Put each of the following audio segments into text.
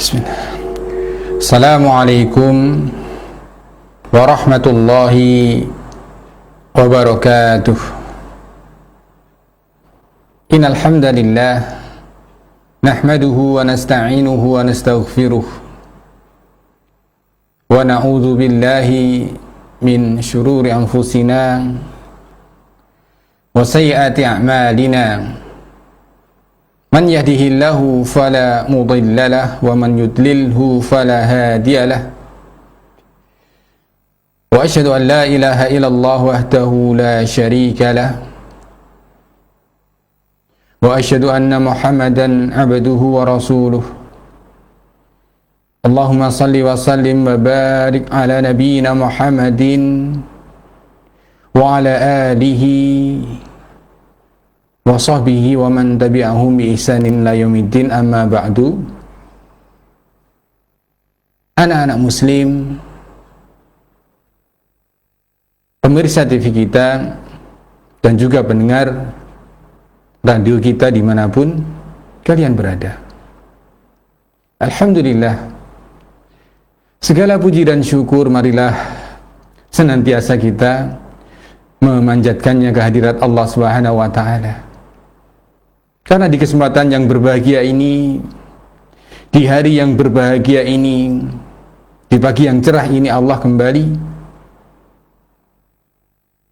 Bismillah. Assalamualaikum warahmatullahi wabarakatuh. Innal hamdalillah nahmaduhu wa nasta'inuhu wa nastaghfiruh wa na'udzu billahi min shururi anfusina wa sayyiati a'malina. Man yahdihillahu fala mudilla lahu wa man yudlilhu fala hadiya lahu. Wa asyhadu an la ilaha illallah wahdahu la syarika lahu. Wa asyhadu anna Muhammadan abduhu wa rasuluh. Allahumma salli wa sallim wa barik ala nabiyyina Muhammadin wa ala alihi wa sahbihi wa man tabi'ahum bi ihsanin ila yaumiddin, amma ba'du. Anak-anak muslim, pemirsa TV kita dan juga pendengar radio kita dimanapun kalian berada, alhamdulillah, segala puji dan syukur marilah senantiasa kita memanjatkannya kehadirat Allah Subhanahu wa ta'ala. Karena di kesempatan yang berbahagia ini, di hari yang berbahagia ini, di pagi yang cerah ini, Allah kembali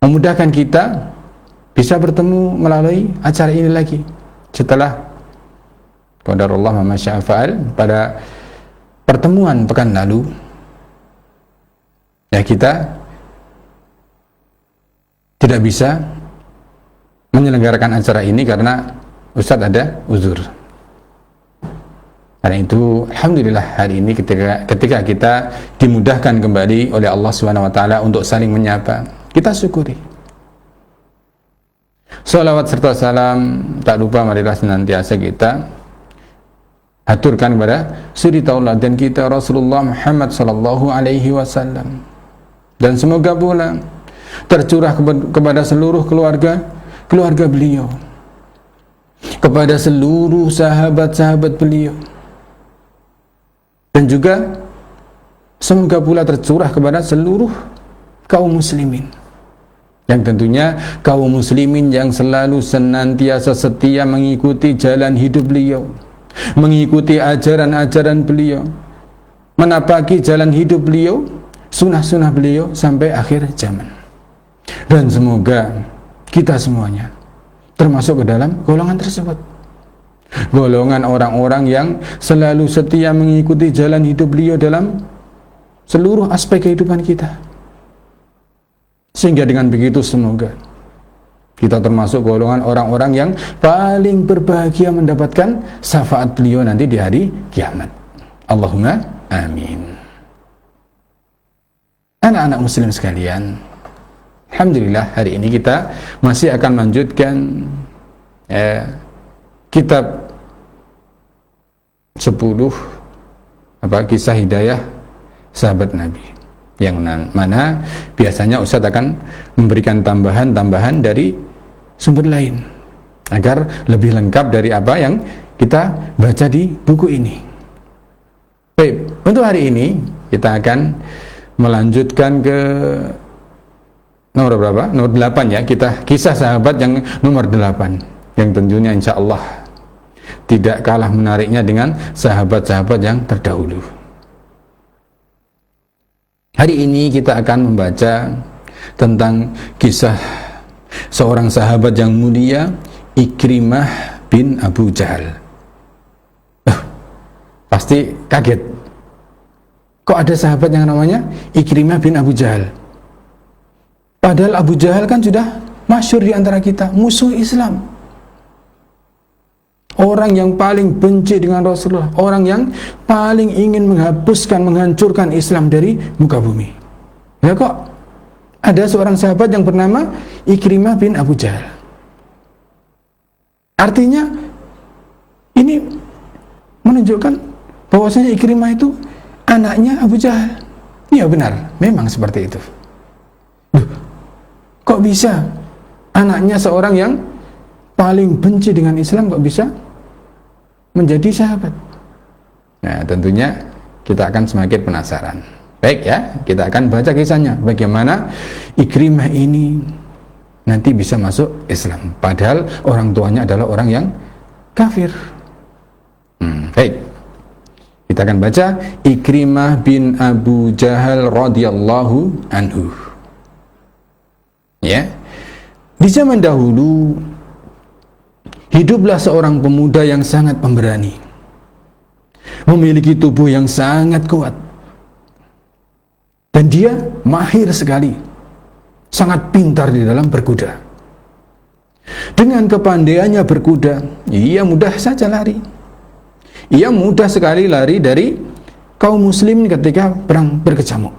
memudahkan kita bisa bertemu melalui acara ini lagi. Setelah qadarullah ma syaa fa'al, pada pertemuan pekan lalu, ya kita tidak bisa menyelenggarakan acara ini karena Ustadz ada uzur. Karena itu alhamdulillah hari ini ketika kita dimudahkan kembali oleh Allah Subhanahu wa taala untuk saling menyapa, kita syukuri. Shalawat serta salam tak lupa marilah senantiasa kita haturkan kepada suri tauladan kita Rasulullah Muhammad sallallahu alaihi wasallam, dan semoga pula tercurah kepada seluruh keluarga beliau, kepada seluruh sahabat-sahabat beliau, dan juga semoga pula tercurah kepada seluruh kaum muslimin, yang tentunya kaum muslimin yang selalu senantiasa setia mengikuti jalan hidup beliau, mengikuti ajaran-ajaran beliau, menapaki jalan hidup beliau, sunnah-sunnah beliau sampai akhir zaman. Dan semoga kita semuanya termasuk ke dalam golongan tersebut, golongan orang-orang yang selalu setia mengikuti jalan hidup beliau dalam seluruh aspek kehidupan kita, sehingga dengan begitu semoga kita termasuk golongan orang-orang yang paling berbahagia mendapatkan syafaat beliau nanti di hari kiamat. Allahumma amin. Anak-anak muslim sekalian, alhamdulillah hari ini kita masih akan melanjutkan kitab 10 kisah hidayah sahabat Nabi, yang mana biasanya Ustadz akan memberikan tambahan-tambahan dari sumber lain agar lebih lengkap dari apa yang kita baca di buku ini. Baik, untuk hari ini kita akan melanjutkan ke nomor berapa? Nomor 8 ya, kita kisah sahabat yang nomor 8, yang tentunya insya Allah tidak kalah menariknya dengan sahabat-sahabat yang terdahulu. Hari ini kita akan membaca tentang kisah seorang sahabat yang mulia, Ikrimah bin Abu Jahal. Pasti kaget, kok ada sahabat yang namanya Ikrimah bin Abu Jahal? Padahal Abu Jahal kan sudah masyhur di antara kita, musuh Islam, orang yang paling benci dengan Rasulullah, orang yang paling ingin menghapuskan, menghancurkan Islam dari muka bumi. Ya kok ada seorang sahabat yang bernama Ikrimah bin Abu Jahal? Artinya ini menunjukkan bahwasanya Ikrimah itu anaknya Abu Jahal. Ya benar, memang seperti itu. Kok bisa anaknya seorang yang paling benci dengan Islam kok bisa menjadi sahabat? Nah, tentunya kita akan semakin penasaran. Baik ya, kita akan baca kisahnya. Bagaimana Ikrimah ini nanti bisa masuk Islam. Padahal orang tuanya adalah orang yang kafir. Baik. Kita akan baca Ikrimah bin Abu Jahal radhiyallahu anhu. Ya. Di zaman dahulu hiduplah seorang pemuda yang sangat pemberani, memiliki tubuh yang sangat kuat, dan dia mahir sekali, sangat pintar di dalam berkuda. Dengan kepandaiannya berkuda, ia mudah saja lari. Ia mudah sekali lari dari kaum muslimin ketika perang berkecamuk.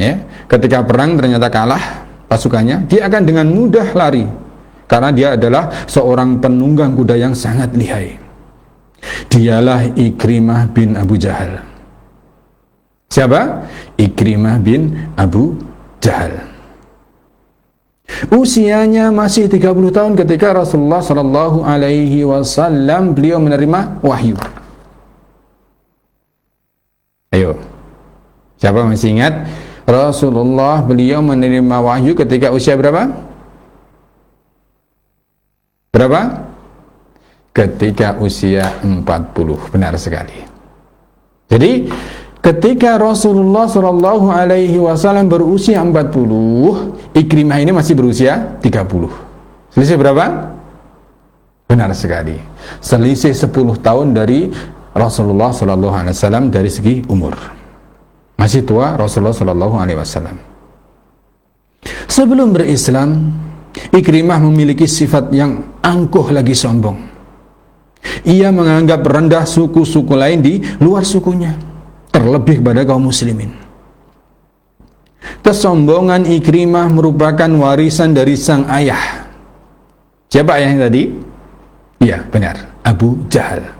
Ya, ketika perang ternyata kalah pasukannya, dia akan dengan mudah lari karena dia adalah seorang penunggang kuda yang sangat lihai. Dialah Ikrimah bin Abu Jahal. Siapa? Ikrimah bin Abu Jahal. Usianya masih 30 tahun ketika Rasulullah sallallahu alaihi wasallam beliau menerima wahyu. Ayo. Siapa masih ingat? Rasulullah beliau menerima wahyu ketika usia berapa? Berapa? Ketika usia 40. Benar sekali. Jadi ketika Rasulullah sallallahu alaihi wasallam berusia 40, Ikrimah ini masih berusia 30. Selisih berapa? Benar sekali. Selisih 10 tahun dari Rasulullah sallallahu alaihi wasallam dari segi umur. Masih tua Rasulullah sallallahu alaihi wasallam. Sebelum berislam, Ikrimah memiliki sifat yang angkuh lagi sombong. Ia menganggap rendah suku-suku lain di luar sukunya, terlebih pada kaum muslimin. Kesombongan Ikrimah merupakan warisan dari sang ayah. Siapa ayahnya tadi? Iya, benar, Abu Jahal.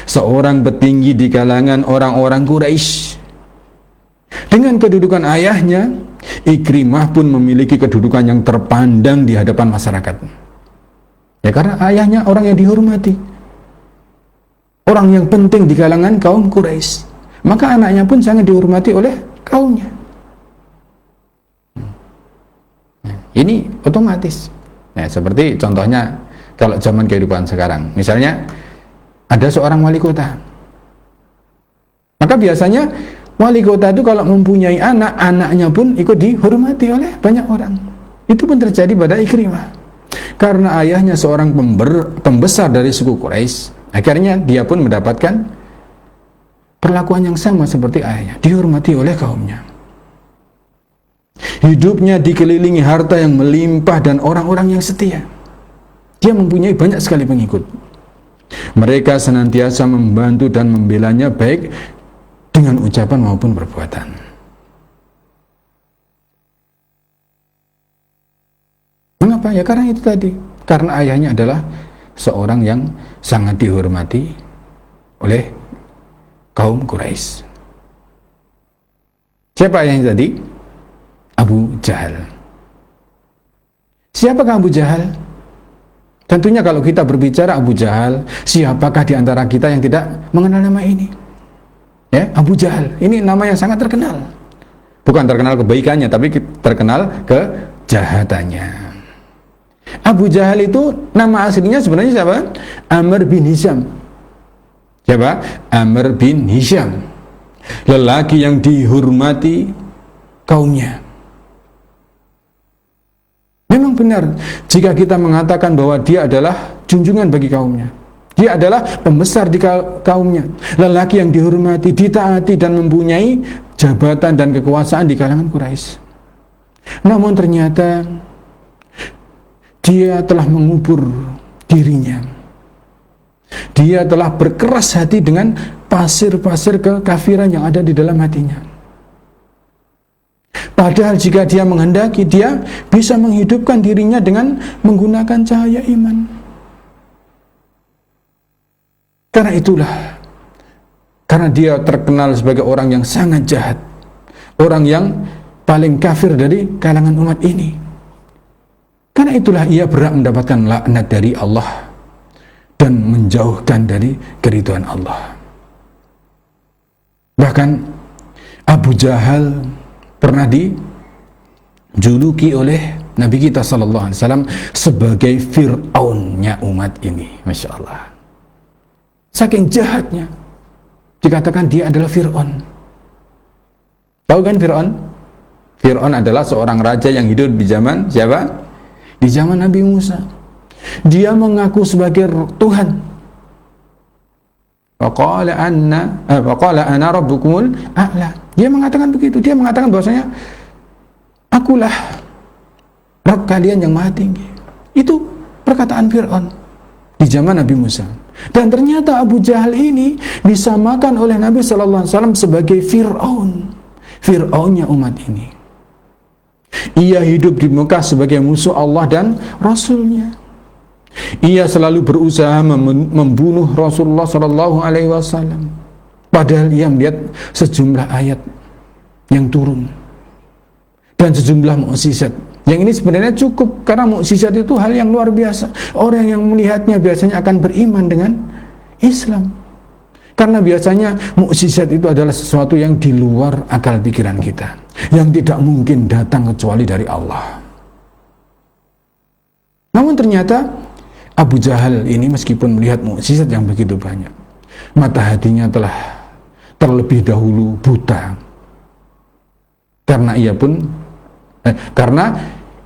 Seorang petinggi di kalangan orang-orang Quraisy. Dengan kedudukan ayahnya, Ikrimah pun memiliki kedudukan yang terpandang di hadapan masyarakat. Ya, karena ayahnya orang yang dihormati, orang yang penting di kalangan kaum Quraisy. Maka anaknya pun sangat dihormati oleh kaumnya. Ini otomatis. Nah, seperti contohnya kalau zaman kehidupan sekarang, misalnya ada seorang wali kota, maka biasanya wali kota itu kalau mempunyai anak, anaknya pun ikut dihormati oleh banyak orang. Itu pun terjadi pada Ikrimah. Karena ayahnya seorang pembesar dari suku Quraisy, akhirnya dia pun mendapatkan perlakuan yang sama seperti ayahnya, dihormati oleh kaumnya. Hidupnya dikelilingi harta yang melimpah dan orang-orang yang setia. Dia mempunyai banyak sekali pengikut. Mereka senantiasa membantu dan membelanya baik dengan ucapan maupun perbuatan. Mengapa? Ya karena itu tadi. Karena ayahnya adalah seorang yang sangat dihormati oleh kaum Quraisy. Siapa ayahnya tadi? Abu Jahal. Siapakah Abu Jahal? Tentunya kalau kita berbicara Abu Jahal, siapakah di antara kita yang tidak mengenal nama ini? Ya, Abu Jahal. Ini nama yang sangat terkenal. Bukan terkenal kebaikannya, tapi terkenal kejahatannya. Abu Jahal itu nama aslinya sebenarnya siapa? Amr bin Hisham. Siapa? Amr bin Hisham. Lelaki yang dihormati kaumnya. Memang benar jika kita mengatakan bahwa dia adalah junjungan bagi kaumnya. Dia adalah pembesar di kaumnya, lelaki yang dihormati, ditaati dan mempunyai jabatan dan kekuasaan di kalangan Quraisy. Namun ternyata dia telah mengubur dirinya. Dia telah berkeras hati dengan pasir-pasir kekafiran yang ada di dalam hatinya. Padahal jika dia menghendaki, dia bisa menghidupkan dirinya dengan menggunakan cahaya iman. Karena itulah, karena dia terkenal sebagai orang yang sangat jahat, orang yang paling kafir dari kalangan umat ini. Karena itulah ia berhak mendapatkan laknat dari Allah. dan menjauhkan dari keridhaan Allah. Bahkan Abu Jahal pernah dijuluki oleh Nabi kita sallallahu alaihi wasallam sebagai Fir'aunnya umat ini. Masya Allah, saking jahatnya dikatakan dia adalah Fir'aun. Tahu kan Fir'aun? Fir'aun adalah seorang raja yang hidup di zaman siapa? Di zaman Nabi Musa. Dia mengaku sebagai Tuhan. Waqala ana rabbukumul a'la. Dia mengatakan begitu. Dia mengatakan bahwasanya akulah Rabb kalian yang maha tinggi. Itu perkataan Fir'aun di zaman Nabi Musa. Dan ternyata Abu Jahal ini disamakan oleh Nabi sallallahu alaihi wasallam sebagai Fir'aun. Fir'aunnya umat ini. Ia hidup di Mekah sebagai musuh Allah dan Rasulnya. Ia selalu berusaha membunuh Rasulullah sallallahu alaihi wasallam. Padahal ia melihat sejumlah ayat yang turun dan sejumlah mukjizat. Yang ini sebenarnya cukup, karena mukjizat itu hal yang luar biasa. Orang yang melihatnya biasanya akan beriman dengan Islam. Karena biasanya mukjizat itu adalah sesuatu yang di luar akal pikiran kita, yang tidak mungkin datang kecuali dari Allah. Namun ternyata Abu Jahal ini meskipun melihat mukjizat yang begitu banyak, mata hatinya telah terlebih dahulu buta. Karena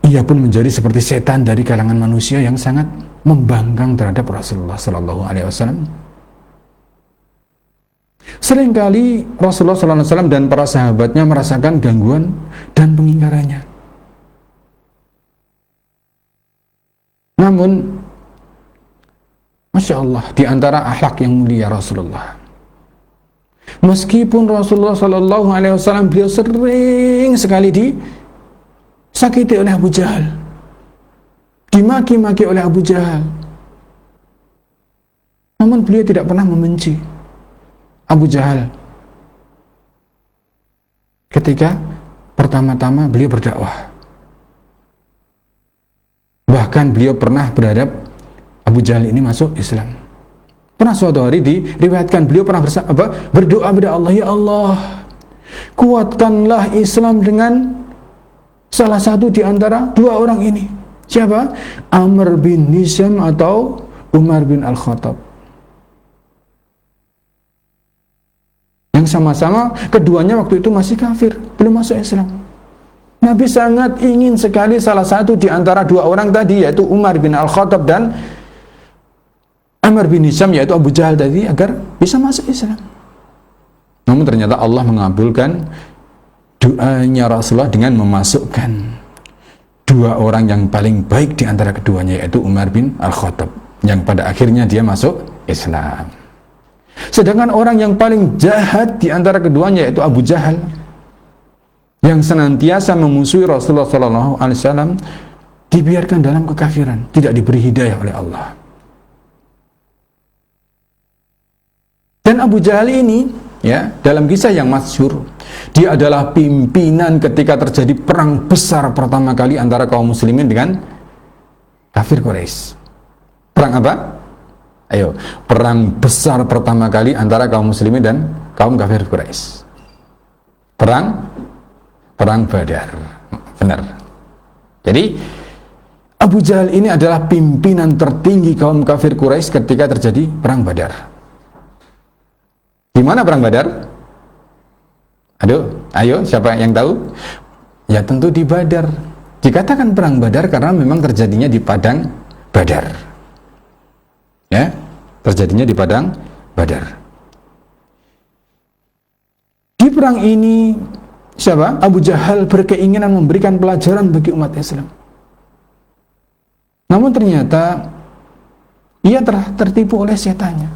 ia pun menjadi seperti setan dari kalangan manusia yang sangat membangkang terhadap Rasulullah sallallahu alaihi wasallam. Seringkali Rasulullah sallallahu alaihi wasallam dan para sahabatnya merasakan gangguan dan pengingkarannya. Namun Masya Allah, di antara akhlak yang mulia Rasulullah, meskipun Rasulullah sallallahu alaihi wasallam beliau sering sekali disakiti oleh Abu Jahal, dimaki-maki oleh Abu Jahal, namun beliau tidak pernah membenci Abu Jahal. Ketika pertama-tama beliau berdakwah, bahkan beliau pernah berhadap Abu Jahal ini masuk Islam. Pernah suatu hari diriwayatkan beliau pernah berdoa kepada Allah, ya Allah, kuatkanlah Islam dengan salah satu di antara dua orang ini. Siapa? Amr bin Hisham atau Umar bin Al-Khattab. Yang sama-sama keduanya waktu itu masih kafir, belum masuk Islam. Nabi sangat ingin sekali salah satu di antara dua orang tadi, yaitu Umar bin Al-Khattab dan Amr bin Hisham, yaitu Abu Jahal tadi, agar bisa masuk Islam. Namun ternyata Allah mengabulkan doanya Rasulullah dengan memasukkan dua orang yang paling baik di antara keduanya, yaitu Umar bin Al-Khattab, yang pada akhirnya dia masuk Islam. Sedangkan orang yang paling jahat di antara keduanya, yaitu Abu Jahal, yang senantiasa memusuhi Rasulullah SAW, dibiarkan dalam kekafiran, tidak diberi hidayah oleh Allah. Dan Abu Jahal ini, ya, dalam kisah yang masyhur, dia adalah pimpinan ketika terjadi perang besar pertama kali antara kaum muslimin dengan kafir Quraisy. Perang apa? Ayo, perang besar pertama kali antara kaum muslimin dan kaum kafir Quraisy. Perang Badar. Benar. Jadi Abu Jahal ini adalah pimpinan tertinggi kaum kafir Quraisy ketika terjadi perang Badar. Di mana perang Badar? Ayo, siapa yang tahu? Ya tentu di Badar. Dikatakan perang Badar karena memang terjadinya di padang Badar. Ya, terjadinya di padang Badar. Di perang ini siapa? Abu Jahal berkeinginan memberikan pelajaran bagi umat Islam. Namun ternyata ia telah tertipu oleh setannya.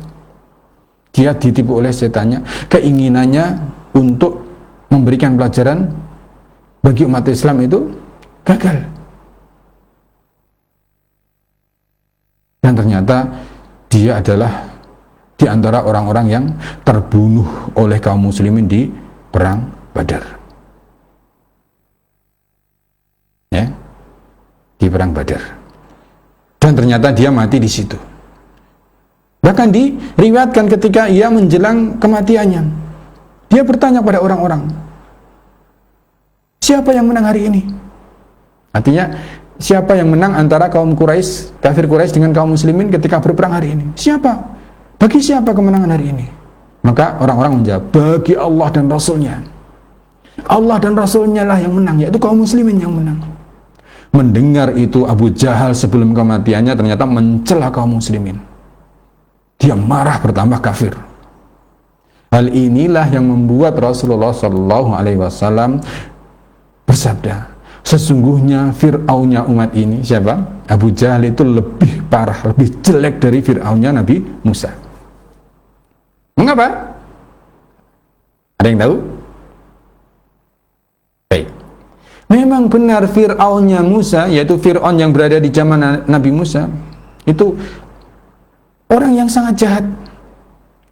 Dia ditipu oleh setannya, keinginannya untuk memberikan pelajaran bagi umat Islam itu gagal. Dan ternyata dia adalah di antara orang-orang yang terbunuh oleh kaum muslimin di perang Badar. Ya, di perang Badar. Dan ternyata dia mati di situ. Bahkan diriwayatkan ketika ia menjelang kematiannya, dia bertanya pada orang-orang, siapa yang menang hari ini? Artinya, siapa yang menang antara kaum Quraisy, kafir Quraisy dengan kaum muslimin ketika berperang hari ini? Siapa? Bagi siapa kemenangan hari ini? Maka orang-orang menjawab, bagi Allah dan Rasulnya. Allah dan Rasulnya lah yang menang, yaitu kaum muslimin yang menang. Mendengar itu, Abu Jahal sebelum kematiannya ternyata mencela kaum muslimin. Dia marah bertambah kafir. Hal inilah yang membuat Rasulullah SAW bersabda, sesungguhnya Fir'aunnya umat ini, siapa? Abu Jahal itu lebih parah, lebih jelek dari Fir'aunnya Nabi Musa. Mengapa? Ada yang tahu? Baik. Memang benar Fir'aunnya Musa, yaitu Fir'aun yang berada di zaman Nabi Musa, itu orang yang sangat jahat.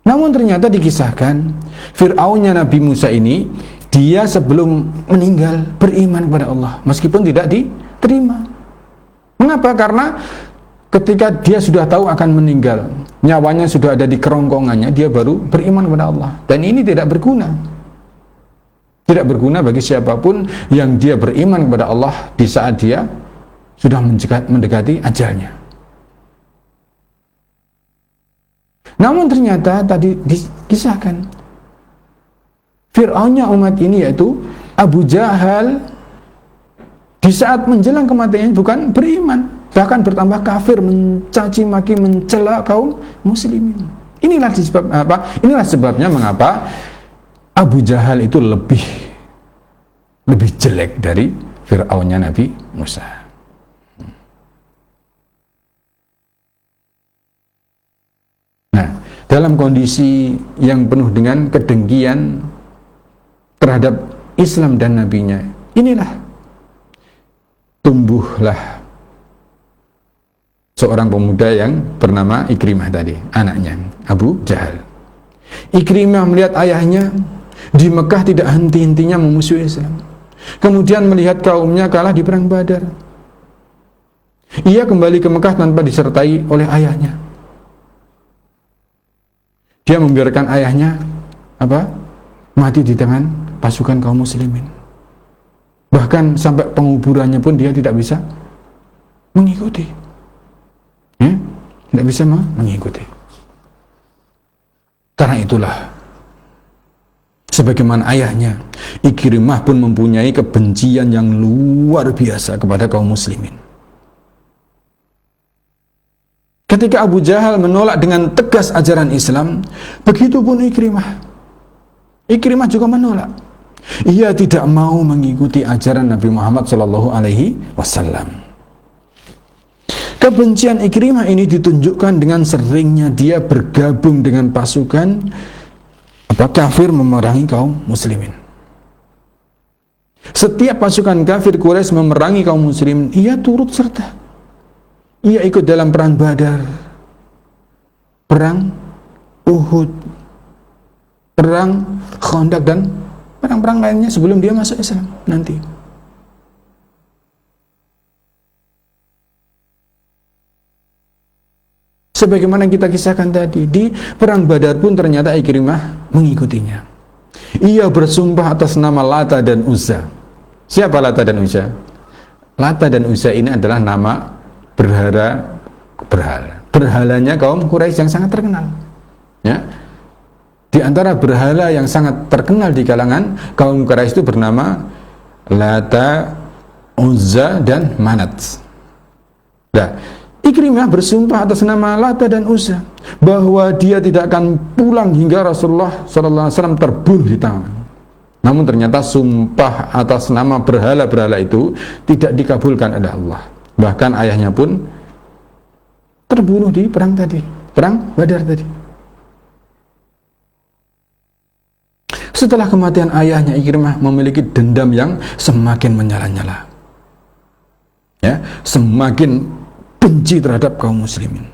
Namun ternyata dikisahkan Fir'aunnya Nabi Musa ini, dia sebelum meninggal beriman kepada Allah meskipun tidak diterima. Mengapa? Karena ketika dia sudah tahu akan meninggal, nyawanya sudah ada di kerongkongannya, dia baru beriman kepada Allah. Dan ini tidak berguna. Tidak berguna bagi siapapun yang dia beriman kepada Allah di saat dia sudah mendekati ajalnya. Namun ternyata tadi dikisahkan Fir'aunnya umat ini, yaitu Abu Jahal, di saat menjelang kematiannya bukan beriman, bahkan bertambah kafir, mencaci maki, mencela kaum muslimin. Inilah sebabnya mengapa Abu Jahal itu lebih jelek dari Fir'aunnya Nabi Musa. Nah, dalam kondisi yang penuh dengan kedengkian terhadap Islam dan nabinya, inilah tumbuhlah seorang pemuda yang bernama Ikrimah tadi, anaknya Abu Jahal. Ikrimah melihat ayahnya di Mekah tidak henti-hentinya memusuhi Islam, kemudian melihat kaumnya kalah di perang Badar. Ia kembali ke Mekah tanpa disertai oleh ayahnya. Dia membiarkan ayahnya mati di tangan pasukan kaum muslimin. Bahkan sampai penguburannya pun dia tidak bisa mengikuti. Tidak bisa mengikuti. Karena itulah, sebagaimana ayahnya, Ikrimah pun mempunyai kebencian yang luar biasa kepada kaum muslimin. Ketika Abu Jahal menolak dengan tegas ajaran Islam, begitu pun Ikrimah. Ikrimah juga menolak. Ia tidak mau mengikuti ajaran Nabi Muhammad SAW. Kebencian Ikrimah ini ditunjukkan dengan seringnya dia bergabung dengan pasukan kafir memerangi kaum muslimin. Setiap pasukan kafir Quraisy memerangi kaum muslimin, ia turut serta. Ia ikut dalam perang Badar, perang Uhud, perang Khandaq, dan perang-perang lainnya sebelum dia masuk Islam nanti. Sebagaimana kita kisahkan tadi, di perang Badar pun ternyata Ikrimah mengikutinya. Ia bersumpah atas nama Lata dan Uzza. Siapa Lata dan Uzza? Lata dan Uzza ini adalah nama berhalanya kaum Quraisy yang sangat terkenal. Ya. Di antara berhala yang sangat terkenal di kalangan kaum Quraisy itu bernama Lata, Uzza, dan Manat. Nah, Ikrimah bersumpah atas nama Lata dan Uzza bahwa dia tidak akan pulang hingga Rasulullah SAW terbunuh di tangan. Namun ternyata sumpah atas nama berhala-berhala itu tidak dikabulkan oleh Allah. Bahkan ayahnya pun terbunuh di perang Badar tadi. Setelah kematian ayahnya, Ikrimah memiliki dendam yang semakin menyala-nyala. Ya, semakin benci terhadap kaum muslimin.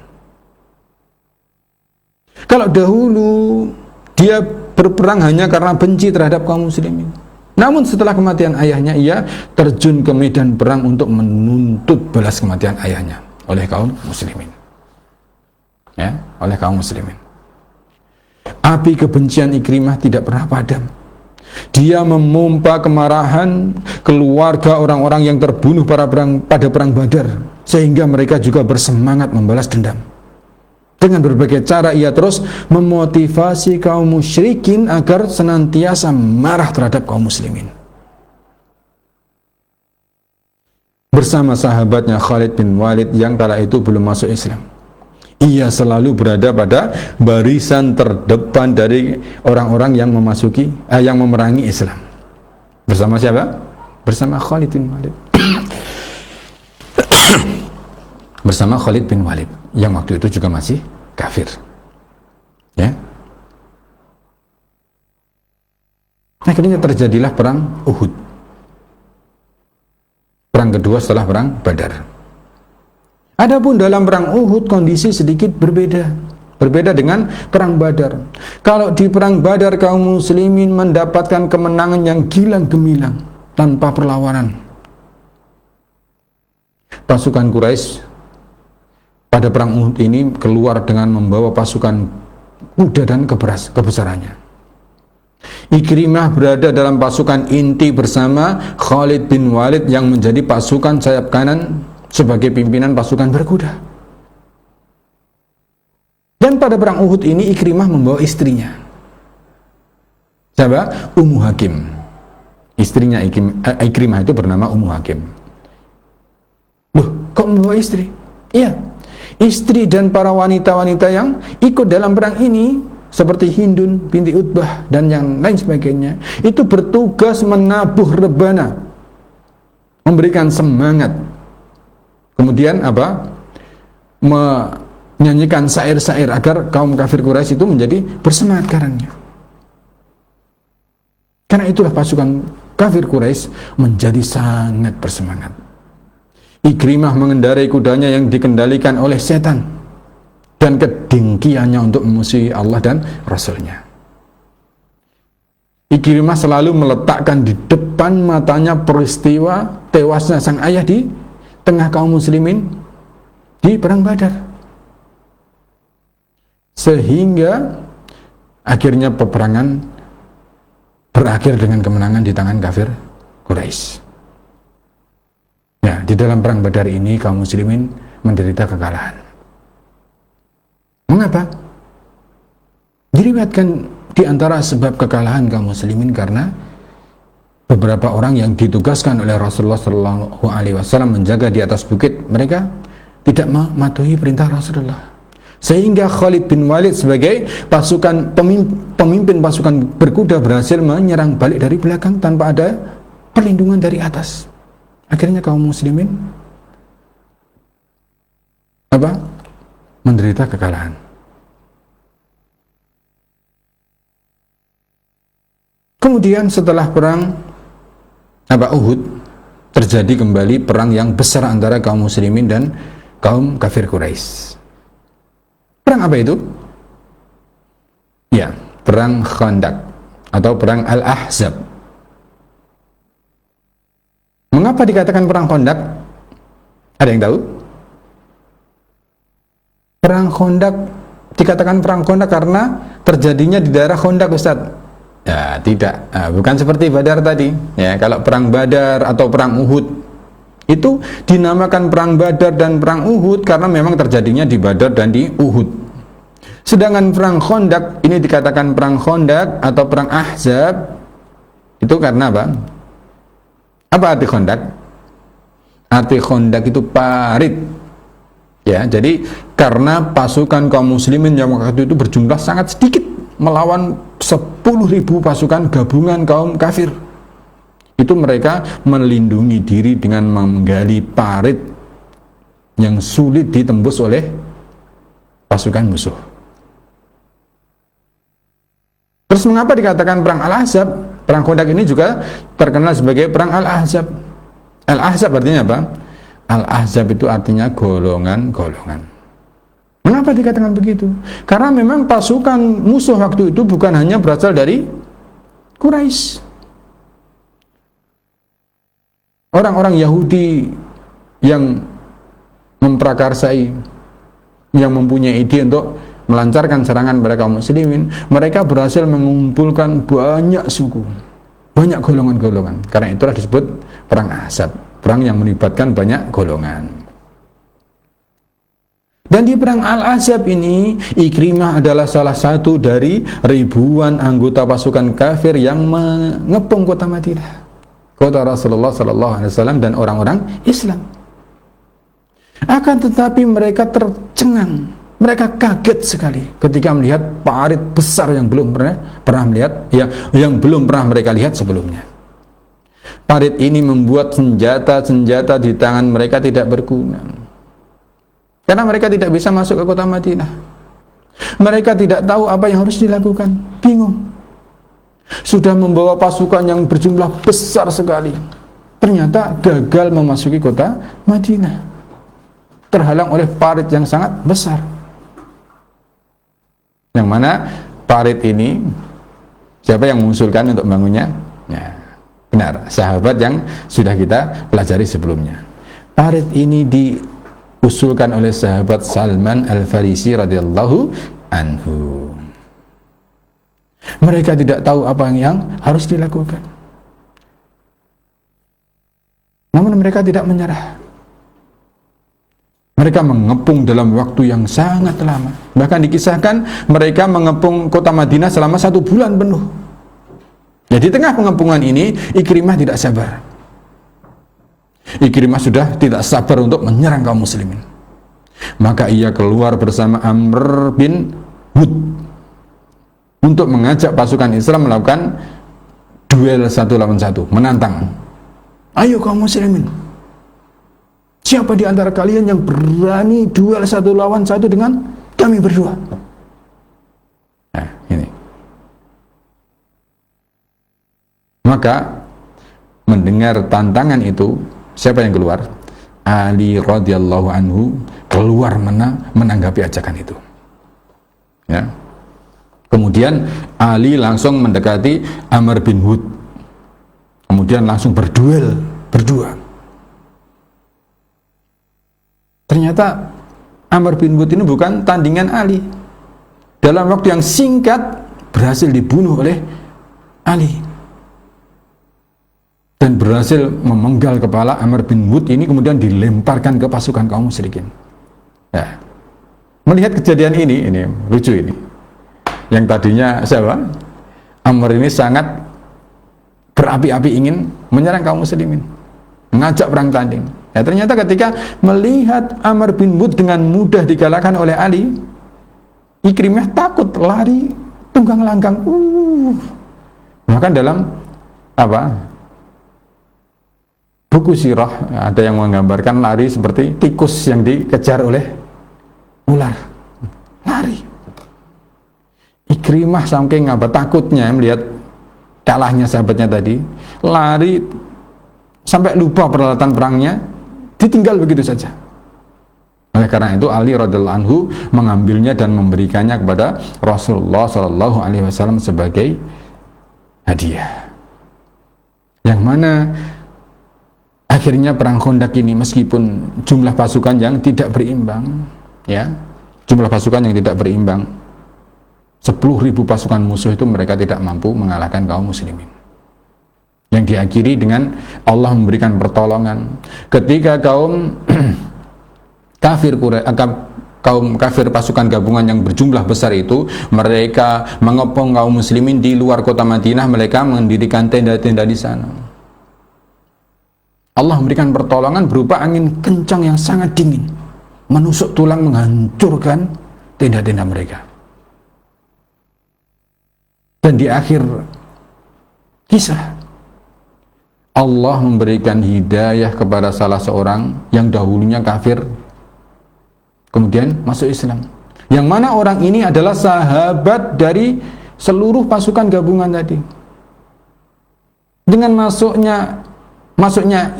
Kalau dahulu dia berperang hanya karena benci terhadap kaum muslimin, namun setelah kematian ayahnya, ia terjun ke medan perang untuk menuntut balas kematian ayahnya oleh kaum muslimin. ya, oleh kaum muslimin. Api kebencian Ikrimah tidak pernah padam. Dia memompa kemarahan keluarga orang-orang yang terbunuh pada perang Badar, sehingga mereka juga bersemangat membalas dendam. Dengan berbagai cara ia terus memotivasi kaum musyrikin agar senantiasa marah terhadap kaum muslimin. Bersama sahabatnya Khalid bin Walid yang kala itu belum masuk Islam, ia selalu berada pada barisan terdepan dari orang-orang yang yang memerangi Islam. Bersama siapa? Bersama Khalid bin Walid. Bersama Khalid bin Walid yang waktu itu juga masih kafir. Ya. Akhirnya terjadilah perang Uhud. Perang kedua setelah perang Badar. Adapun dalam perang Uhud kondisi sedikit berbeda. Berbeda dengan perang Badar. Kalau di perang Badar kaum muslimin mendapatkan kemenangan yang gilang gemilang tanpa perlawanan. Pasukan Quraisy pada perang Uhud ini keluar dengan membawa pasukan kuda dan kebesarannya. Ikrimah berada dalam pasukan inti bersama Khalid bin Walid yang menjadi pasukan sayap kanan sebagai pimpinan pasukan berkuda. Dan pada perang Uhud ini Ikrimah membawa istrinya. Siapa? Ummu Hakim. Istrinya Ikrimah itu bernama Ummu Hakim. Loh, kok membawa istri? Iya, istri dan para wanita-wanita yang ikut dalam perang ini seperti Hindun binti Utbah dan yang lain sebagainya, itu bertugas menabuh rebana, memberikan semangat. Kemudian menyanyikan syair-syair agar kaum kafir Quraisy itu menjadi bersemangat karenanya. Karena itulah pasukan kafir Quraisy menjadi sangat bersemangat. Ikrimah mengendarai kudanya yang dikendalikan oleh setan dan kedengkiannya untuk memusuhi Allah dan Rasulnya. Ikrimah selalu meletakkan di depan matanya peristiwa tewasnya sang ayah di tengah kaum muslimin di perang Badar, sehingga akhirnya peperangan berakhir dengan kemenangan di tangan kafir Quraisy. Ya, di dalam perang Badar ini kaum muslimin menderita kekalahan. Mengapa? Diriwayatkan di antara sebab kekalahan kaum muslimin karena beberapa orang yang ditugaskan oleh Rasulullah SAW menjaga di atas bukit, mereka tidak mematuhi perintah Rasulullah, sehingga Khalid bin Walid sebagai pemimpin pasukan berkuda berhasil menyerang balik dari belakang tanpa ada perlindungan dari atas. Akhirnya kaum muslimin menderita kekalahan. Kemudian setelah perang Uhud, terjadi kembali perang yang besar antara kaum muslimin dan kaum kafir Quraisy. Perang apa itu? Ya, perang Khandaq atau perang Al-Ahzab. Mengapa dikatakan perang Khandaq? Ada yang tahu? Perang Khandaq dikatakan perang Khandaq karena terjadinya di daerah Khandaq, Ustaz. Ya, tidak. Bukan seperti Badar tadi. Ya, kalau perang Badar atau perang Uhud itu dinamakan perang Badar dan perang Uhud karena memang terjadinya di Badar dan di Uhud. Sedangkan perang Khandaq ini dikatakan perang Khandaq atau perang Ahzab itu karena apa? Apa arti Khandaq? Arti Khandaq itu parit. Ya, jadi karena pasukan kaum muslimin yang waktu itu berjumlah sangat sedikit melawan 10.000 pasukan gabungan kaum kafir. Itu mereka melindungi diri dengan menggali parit yang sulit ditembus oleh pasukan musuh. Terus mengapa dikatakan perang Al-Ahzab? Perang Khandaq ini juga terkenal sebagai perang Al-Ahzab. Al-Ahzab artinya apa? Al-Ahzab itu artinya golongan-golongan. Mengapa dikatakan begitu? Karena memang pasukan musuh waktu itu bukan hanya berasal dari Quraisy. Orang-orang Yahudi yang memprakarsai yang mempunyai ide untuk melancarkan serangan pada kaum muslimin, mereka berhasil mengumpulkan banyak suku, banyak golongan-golongan. Karena itulah disebut perang Ahzab, perang yang melibatkan banyak golongan. Dan di perang Al-Ahzab ini, Ikrimah adalah salah satu dari ribuan anggota pasukan kafir yang mengepung kota Madinah, kota Rasulullah SAW dan orang-orang Islam. Akan tetapi mereka tercengang, mereka kaget sekali ketika melihat parit besar yang belum pernah melihat, yang belum pernah mereka lihat sebelumnya. Parit ini membuat senjata-senjata di tangan mereka tidak berguna. Karena mereka tidak bisa masuk ke kota Madinah. Mereka tidak tahu apa yang harus dilakukan. Bingung. Sudah membawa pasukan yang berjumlah besar sekali. Ternyata gagal memasuki kota Madinah. Terhalang oleh parit yang sangat besar. Yang mana parit ini, siapa yang mengusulkan untuk membangunnya? Ya, benar, sahabat yang sudah kita pelajari sebelumnya. Parit ini diusulkan oleh sahabat Salman Al-Farisi radhiyallahu anhu. Mereka tidak tahu apa yang harus dilakukan, namun mereka tidak menyerah. Mereka mengepung dalam waktu yang sangat lama. Bahkan dikisahkan mereka mengepung kota Madinah selama 1 bulan penuh. Ya, di tengah pengepungan ini Ikrimah tidak sabar. Ikrimah sudah tidak sabar untuk menyerang kaum muslimin. Maka ia keluar bersama Amr bin Hud untuk mengajak pasukan Islam melakukan duel 1 lawan 1, menantang. Ayo kaum muslimin, siapa di antara kalian yang berani duel 1 lawan 1 dengan kami berdua? Nah, ini. Maka mendengar tantangan itu, siapa yang keluar? Ali radhiyallahu anhu keluar menanggapi ajakan itu. Ya. Kemudian Ali langsung mendekati Amr bin Hud. Kemudian langsung berduel berdua. Ternyata Amr bin Hud ini bukan tandingan Ali. Dalam waktu yang singkat berhasil dibunuh oleh Ali dan berhasil memenggal kepala Amr bin Hud ini, kemudian dilemparkan ke pasukan kaum musyrikin. Ya. Melihat kejadian ini lucu ini. Yang tadinya siapa? Amr ini sangat berapi-api ingin menyerang kaum muslimin, mengajak perang tanding. Ya, ternyata ketika melihat Amr bin Hud dengan mudah dikalahkan oleh Ali, Ikrimah takut, lari tunggang langgang. Bahkan dalam buku sirah ada yang menggambarkan lari seperti tikus yang dikejar oleh ular. Lari. Ikrimah saking takutnya melihat kalahnya sahabatnya tadi, lari sampai lupa peralatan perangnya, ditinggal begitu saja. Oleh karena itu Ali radhiyallahu anhu mengambilnya dan memberikannya kepada Rasulullah SAW sebagai hadiah. Yang mana akhirnya perang Khandaq ini meskipun jumlah pasukan yang tidak berimbang, ya, jumlah pasukan yang tidak berimbang, 10.000 pasukan musuh itu mereka tidak mampu mengalahkan kaum muslimin. Yang diakhiri dengan Allah memberikan pertolongan ketika kaum kafir pasukan gabungan yang berjumlah besar itu mereka mengepung kaum muslimin di luar kota Madinah. Mereka mendirikan tenda-tenda di sana. Allah memberikan pertolongan berupa angin kencang yang sangat dingin, menusuk tulang, menghancurkan tenda-tenda mereka. Dan di akhir kisah, Allah memberikan hidayah kepada salah seorang yang dahulunya kafir, kemudian masuk Islam. Yang mana orang ini adalah sahabat dari seluruh pasukan gabungan tadi. Dengan masuknya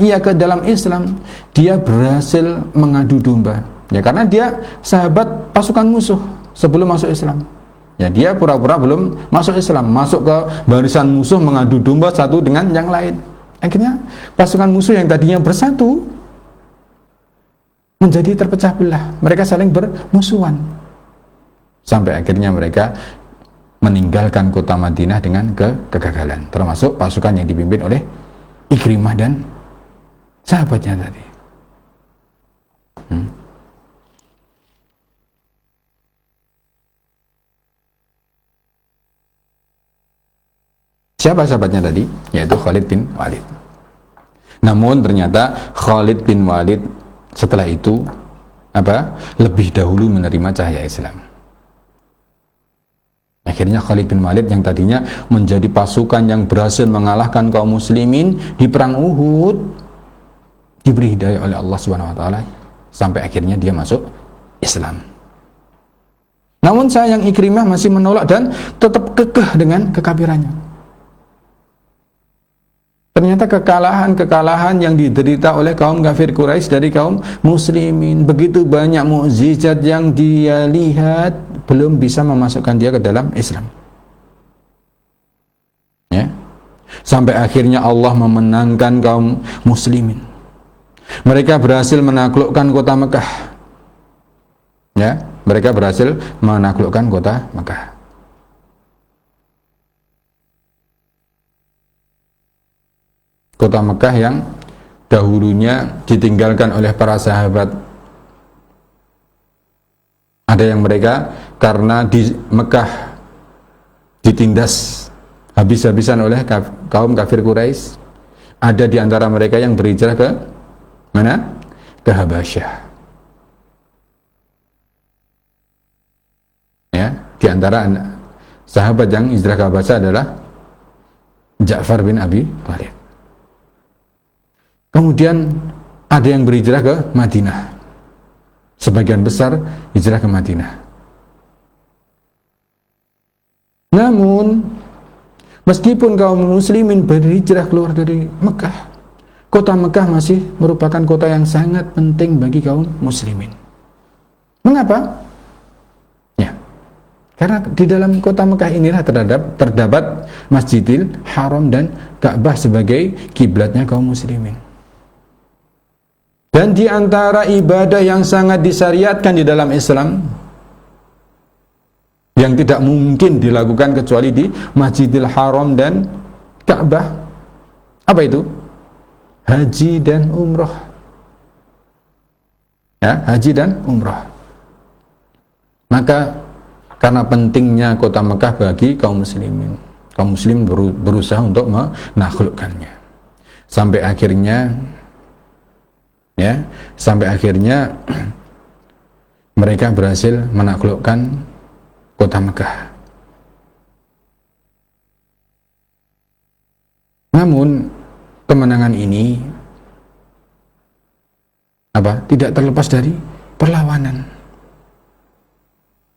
ia ke dalam Islam, dia berhasil mengadu domba. Ya, karena dia sahabat pasukan musuh sebelum masuk Islam. Ya, dia pura-pura belum masuk Islam, masuk ke barisan musuh, mengadu domba satu dengan yang lain. Akhirnya pasukan musuh yang tadinya bersatu menjadi terpecah belah. Mereka saling bermusuhan. Sampai akhirnya mereka meninggalkan kota Madinah dengan kegagalan. Termasuk pasukan yang dipimpin oleh Ikrimah dan sahabatnya tadi. Siapa sahabatnya tadi? Yaitu Khalid bin Walid. Namun ternyata Khalid bin Walid setelah itu lebih dahulu menerima cahaya Islam. Akhirnya Khalid bin Walid yang tadinya menjadi pasukan yang berhasil mengalahkan kaum muslimin di perang Uhud diberi hidayah oleh Allah Subhanahu wa taala sampai akhirnya dia masuk Islam. Namun sayang Ikrimah masih menolak dan tetap kekeh dengan kekafirannya. Ternyata kekalahan yang diderita oleh kaum kafir Quraisy dari kaum muslimin, begitu banyak mukjizat yang dia lihat, belum bisa memasukkan dia ke dalam Islam. Ya. Sampai akhirnya Allah memenangkan kaum muslimin. Mereka berhasil menaklukkan kota Mekah. Ya, mereka berhasil menaklukkan kota Mekah. Kota Mekah yang dahulunya ditinggalkan oleh para sahabat. Ada yang mereka karena di Mekah ditindas habis-habisan oleh kaum kafir Quraisy. Ada di antara mereka yang berhijrah ke mana? Ke Habasyah. Ya, di antara sahabat yang hijrah ke Habasyah adalah Ja'far bin Abi Thalib. Kemudian ada yang berhijrah ke Madinah. Sebagian besar hijrah ke Madinah. Namun meskipun kaum muslimin berhijrah keluar dari Mekah, kota Mekah masih merupakan kota yang sangat penting bagi kaum muslimin. Mengapa? Ya, karena di dalam kota Mekah inilah terdapat Masjidil Haram dan Ka'bah sebagai kiblatnya kaum muslimin. Dan di antara ibadah yang sangat disyariatkan di dalam Islam yang tidak mungkin dilakukan kecuali di Masjidil Haram dan Ka'bah, apa itu? Haji dan umrah. Ya, haji dan umrah. Maka karena pentingnya kota Mekah bagi kaum muslimin, kaum muslim berusaha untuk menaklukkannya. Sampai akhirnya mereka berhasil menaklukkan kota Mekah. Namun kemenangan ini tidak terlepas dari perlawanan.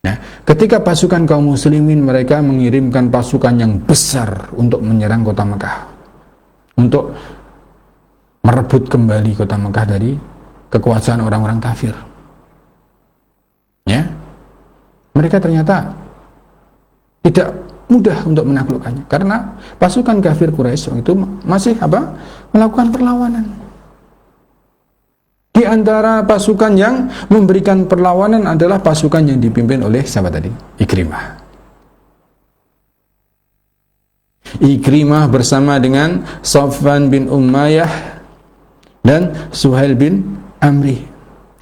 Nah, ketika pasukan kaum muslimin mereka mengirimkan pasukan yang besar untuk menyerang kota Mekah, untuk merebut kembali kota Mekah dari kekuasaan orang-orang kafir. Ya, mereka ternyata tidak mudah untuk menaklukkannya karena pasukan kafir Quraisy itu masih melakukan perlawanan. Di antara pasukan yang memberikan perlawanan adalah pasukan yang dipimpin oleh siapa tadi? Ikrimah. Ikrimah bersama dengan Safwan bin Umayyah dan Suhail bin Amri,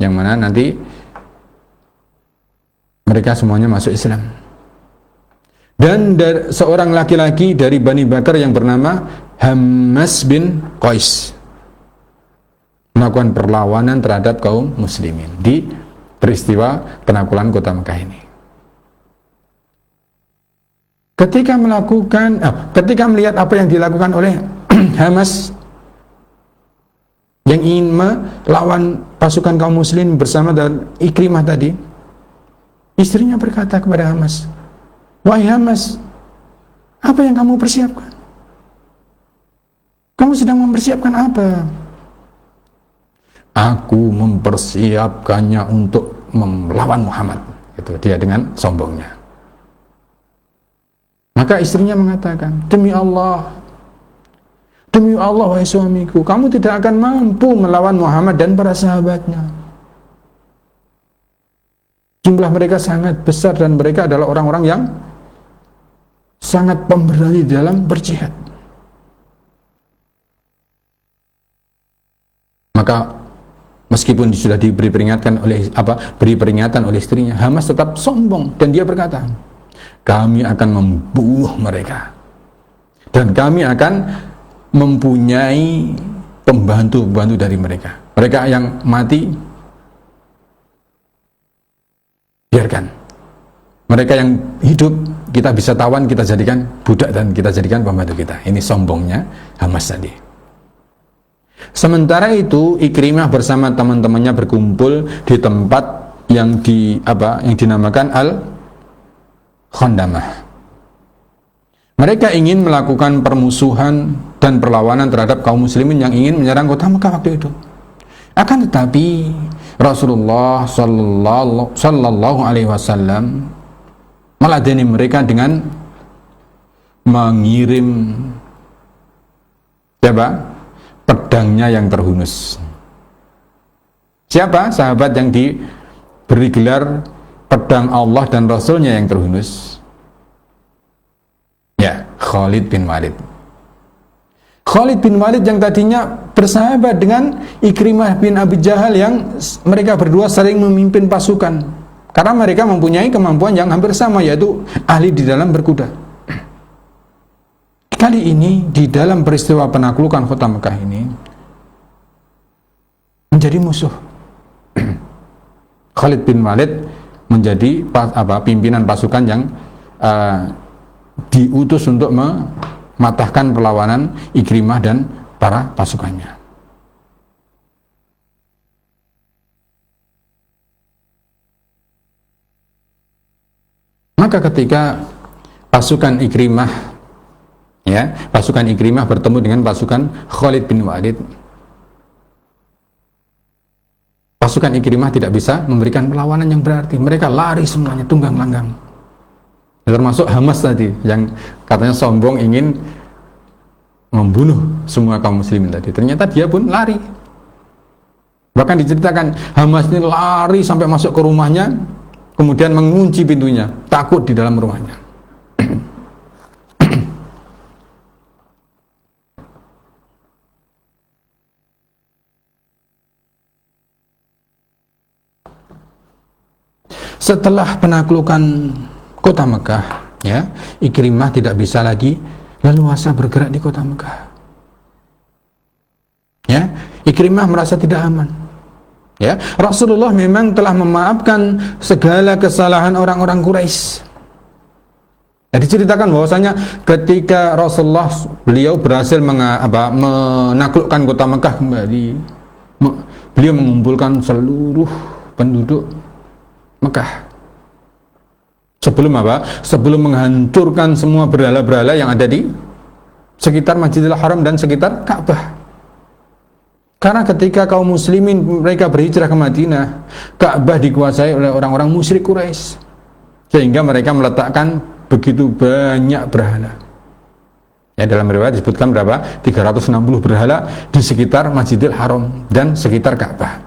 yang mana nanti mereka semuanya masuk Islam. Dan seorang laki-laki dari Bani Bakar yang bernama Hammas bin Qais melakukan perlawanan terhadap kaum muslimin di peristiwa penaklukan kota Mekah ini. Ketika melihat apa yang dilakukan oleh Hammas yang ingin melawan pasukan kaum muslim bersama dengan Ikrimah tadi, istrinya berkata kepada Hammas, "Wahai Hammas, apa yang kamu persiapkan? Kamu sedang mempersiapkan apa?" "Aku mempersiapkannya untuk melawan Muhammad." Itu dia dengan sombongnya. Maka istrinya mengatakan, "Demi Allah, wahai suamiku, kamu tidak akan mampu melawan Muhammad dan para sahabatnya. Jumlah mereka sangat besar dan mereka adalah orang-orang yang sangat pemberani dalam berjihad. Maka meskipun sudah beri peringatan oleh istrinya, Hamas tetap sombong dan dia berkata, kami akan membunuh mereka dan kami akan mempunyai pembantu-pembantu dari mereka. Mereka yang mati biarkan, mereka yang hidup kita bisa tawan, kita jadikan budak dan kita jadikan pembantu kita. Ini sombongnya Hamas tadi. Sementara itu Ikrimah bersama teman-temannya berkumpul di tempat yang dinamakan Al-Khandamah. Mereka ingin melakukan permusuhan dan perlawanan terhadap kaum muslimin yang ingin menyerang kota Mekah waktu itu. Akan tetapi Rasulullah sallallahu alaihi wasallam meladeni mereka dengan mengirim pedangnya yang terhunus. Siapa sahabat yang diberi gelar pedang Allah dan Rasulnya yang terhunus? Ya, Khalid bin Walid. Khalid bin Walid yang tadinya bersahabat dengan Ikrimah bin Abi Jahal, yang mereka berdua sering memimpin pasukan karena mereka mempunyai kemampuan yang hampir sama, yaitu ahli di dalam berkuda. Kali ini di dalam peristiwa penaklukan kota Mekah ini menjadi musuh. Khalid bin Walid menjadi pimpinan pasukan yang diutus untuk mematahkan perlawanan Ikrimah dan para pasukannya. Maka ketika pasukan Ikrimah bertemu dengan pasukan Khalid bin Walid, pasukan Ikrimah tidak bisa memberikan perlawanan yang berarti. Mereka lari semuanya tunggang langgang. Termasuk Hamas tadi yang katanya sombong ingin membunuh semua kaum muslimin tadi. Ternyata dia pun lari. Bahkan diceritakan Hamas ini lari sampai masuk ke rumahnya, kemudian mengunci pintunya, takut di dalam rumahnya. Setelah penaklukan kota Mekah, Ikrimah tidak bisa lagi leluasa bergerak di kota Mekah. Ikrimah merasa tidak aman. Rasulullah memang telah memaafkan segala kesalahan orang-orang Quraisy. Diceritakan bahwasanya ketika beliau berhasil menaklukkan kota Mekah kembali, beliau mengumpulkan seluruh penduduk Mekah. Sebelum menghancurkan semua berhala-berhala yang ada di sekitar Masjidil Haram dan sekitar Ka'bah. Karena ketika kaum muslimin mereka berhijrah ke Madinah, Ka'bah dikuasai oleh orang-orang musyrik Quraisy, sehingga mereka meletakkan begitu banyak berhala. Dalam riwayat disebutkan berapa? 360 berhala di sekitar Masjidil Haram dan sekitar Ka'bah.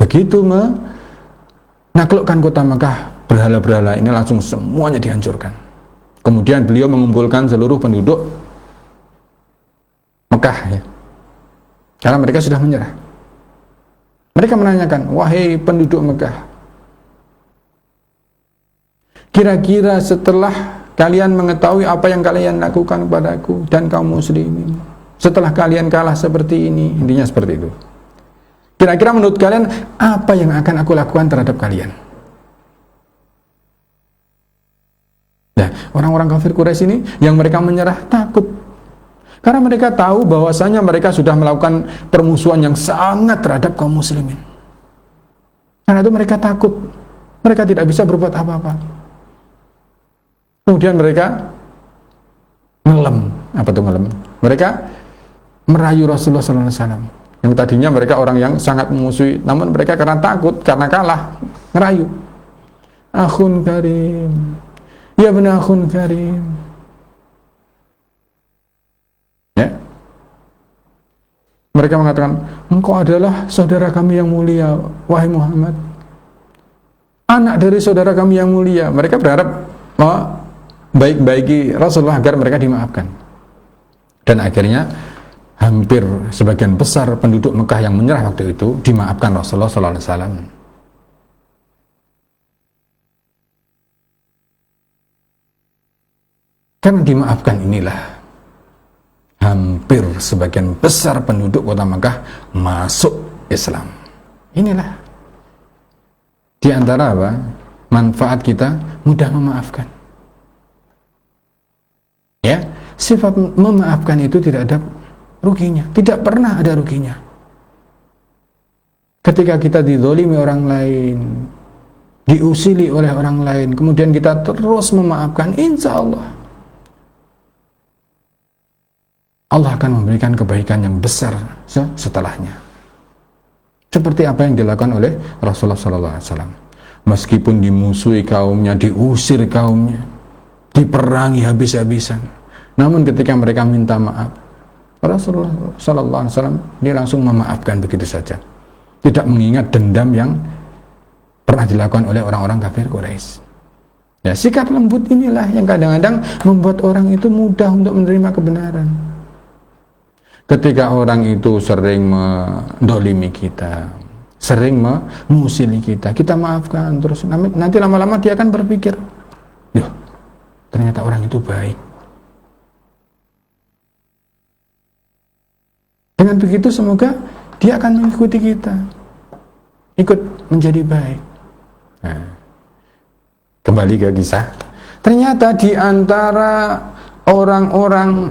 Begitu menaklukkan kota Mekah, berhala-berhala ini langsung semuanya dihancurkan. Kemudian beliau mengumpulkan seluruh penduduk Mekah, karena mereka sudah menyerah. Mereka menanyakan, wahai penduduk Mekah, kira-kira setelah kalian mengetahui apa yang kalian lakukan kepadaku dan kaum muslimin, setelah kalian kalah seperti ini, intinya seperti itu, kira-kira menurut kalian apa yang akan aku lakukan terhadap kalian? Orang-orang kafir Quraisy ini yang mereka menyerah takut, karena mereka tahu bahwasanya mereka sudah melakukan permusuhan yang sangat terhadap kaum muslimin. Karena itu mereka takut, mereka tidak bisa berbuat apa-apa. Kemudian mereka ngelem. Apa itu ngelem? Mereka merayu Rasulullah SAW. Yang tadinya mereka orang yang sangat memusuhi, namun mereka karena takut, karena kalah, ngerayu. Akhun karim, ya benar akhun karim. Mereka mengatakan, engkau adalah saudara kami yang mulia, wahai Muhammad. anak dari saudara kami yang mulia. Mereka berharap baik-baiki Rasulullah agar mereka dimaafkan. Dan akhirnya hampir sebagian besar penduduk Mekah yang menyerah waktu itu dimaafkan Rasulullah SAW. Karena dimaafkan inilah hampir sebagian besar penduduk kota Mekah masuk Islam. Inilah di antara apa? Manfaat kita mudah memaafkan. Ya, sifat memaafkan itu tidak ada ruginya, tidak pernah ada ruginya. Ketika kita dizalimi orang lain, diusili oleh orang lain, kemudian kita terus memaafkan, insya Allah akan memberikan kebaikan yang besar setelahnya. Seperti apa yang dilakukan oleh Rasulullah SAW. Meskipun dimusuhi kaumnya, diusir kaumnya, diperangi habis-habisan, namun ketika mereka minta maaf, Rasulullah SAW dia langsung memaafkan begitu saja, tidak mengingat dendam yang pernah dilakukan oleh orang-orang kafir Quraisy. Ya, sikap lembut inilah yang kadang-kadang membuat orang itu mudah untuk menerima kebenaran. Ketika orang itu sering mendolimi kita, sering mengusili kita, kita maafkan terus, nanti lama-lama dia akan berpikir, "Yuh, ternyata orang itu baik." Dengan begitu semoga dia akan mengikuti kita, ikut menjadi baik. Nah, kembali ke kisah. Ternyata di antara orang-orang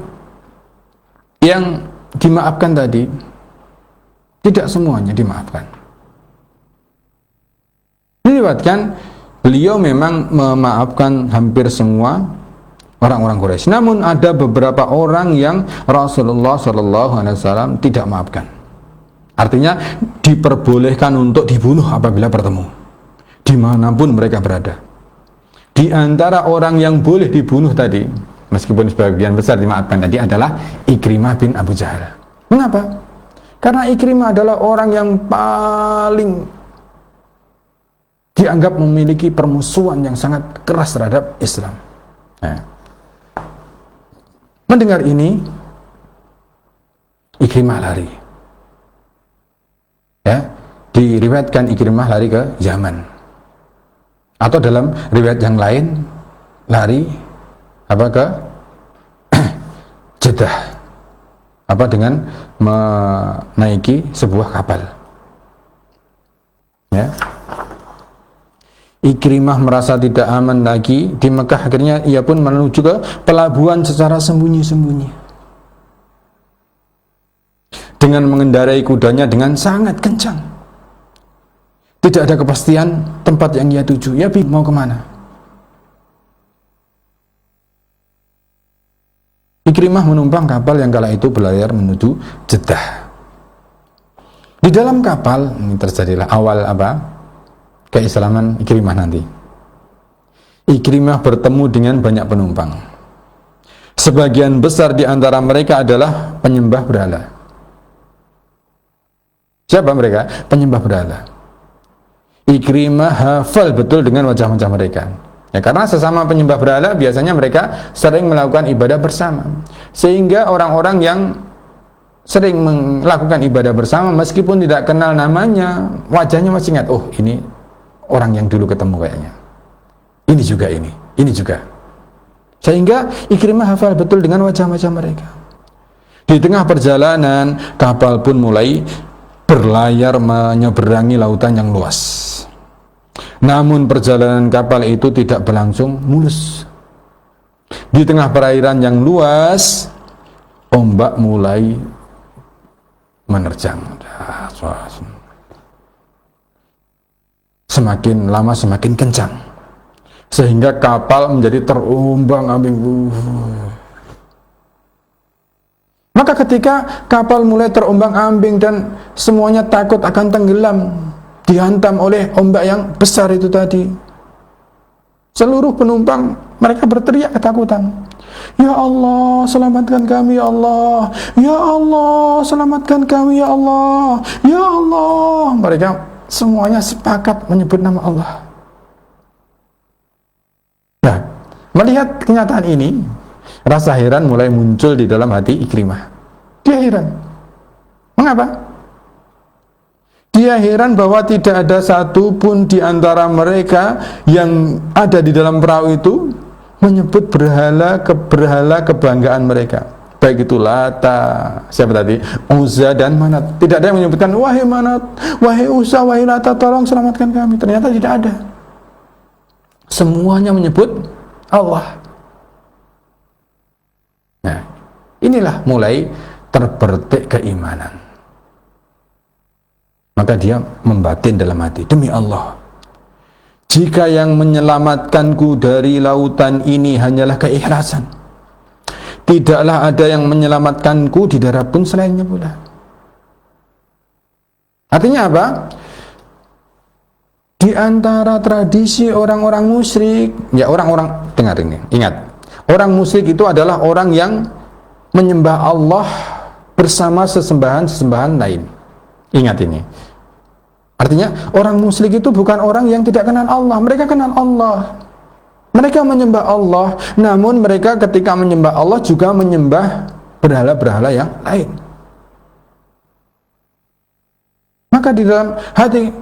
yang dimaafkan tadi, tidak semuanya dimaafkan. Diriwayatkan beliau memang memaafkan hampir semua orang-orang Quraisy. Namun ada beberapa orang yang Rasulullah SAW tidak maafkan. Artinya diperbolehkan untuk dibunuh apabila bertemu, dimanapun mereka berada. Di antara orang yang boleh dibunuh tadi, meskipun sebagian besar dimaafkan tadi, adalah Ikrimah bin Abu Jahal. Mengapa? Karena Ikrimah adalah orang yang paling dianggap memiliki permusuhan yang sangat keras terhadap Islam. Nah, mendengar ini, Ikrimah lari. Ya, diriwayatkan Ikrimah lari ke Yaman. Atau dalam riwayat yang lain, lari ke Jeddah, dengan menaiki sebuah kapal. Ya. Ikrimah merasa tidak aman lagi di Mekah, akhirnya ia pun menuju ke pelabuhan secara sembunyi-sembunyi dengan mengendarai kudanya dengan sangat kencang. Tidak ada kepastian tempat yang ia tuju, ia bingung mau kemana. Ikrimah menumpang kapal yang kala itu berlayar menuju Jeddah. Di dalam kapal ini terjadilah awal keislaman Ikrimah nanti. Ikrimah bertemu dengan banyak penumpang. Sebagian besar di antara mereka adalah penyembah berhala. Siapa mereka? Penyembah berhala. Ikrimah hafal betul dengan wajah-wajah mereka. Ya, karena sesama penyembah berhala biasanya mereka sering melakukan ibadah bersama. Sehingga orang-orang yang sering melakukan ibadah bersama meskipun tidak kenal namanya, wajahnya masih ingat, oh ini orang yang dulu ketemu kayaknya. Ini juga. Sehingga Ikrimah hafal betul dengan wajah-wajah mereka. Di tengah perjalanan, kapal pun mulai berlayar menyeberangi lautan yang luas. Namun perjalanan kapal itu tidak berlangsung mulus. Di tengah perairan yang luas, ombak mulai menerjang. Semakin lama semakin kencang, sehingga kapal menjadi terombang-ambing. Maka ketika kapal mulai terombang-ambing dan semuanya takut akan tenggelam, dihantam oleh ombak yang besar itu tadi, seluruh penumpang mereka berteriak ketakutan. Ya Allah, selamatkan kami ya Allah. Ya Allah, selamatkan kami ya Allah. Ya Allah. Mereka semuanya sepakat menyebut nama Allah. Nah, melihat kenyataan ini, rasa heran mulai muncul di dalam hati Ikrimah. Dia heran. Mengapa? Dia heran bahwa tidak ada satu pun di antara mereka yang ada di dalam perahu itu menyebut berhala kebanggaan mereka. Baik itu Lata, siapa tadi? Uzza dan Manat. Tidak ada yang menyebutkan, wahai Manat, wahai Uzza, wahai Lata, tolong selamatkan kami. Ternyata tidak ada. Semuanya menyebut Allah. Nah, inilah mulai terbertik keimanan. Maka dia membatin dalam hati, demi Allah, jika yang menyelamatkanku dari lautan ini hanyalah keikhlasan, tidaklah ada yang menyelamatkanku di darat pun selainnya pula. Artinya apa? Di antara tradisi orang-orang musyrik, ya orang-orang, dengar ini, ingat, orang musyrik itu adalah orang yang menyembah Allah bersama sesembahan-sesembahan lain. Ingat ini. Artinya orang musyrik itu bukan orang yang tidak kenal Allah. Mereka kenal Allah. Mereka menyembah Allah. Namun mereka ketika menyembah Allah juga menyembah berhala-berhala yang lain. Maka di dalam hati,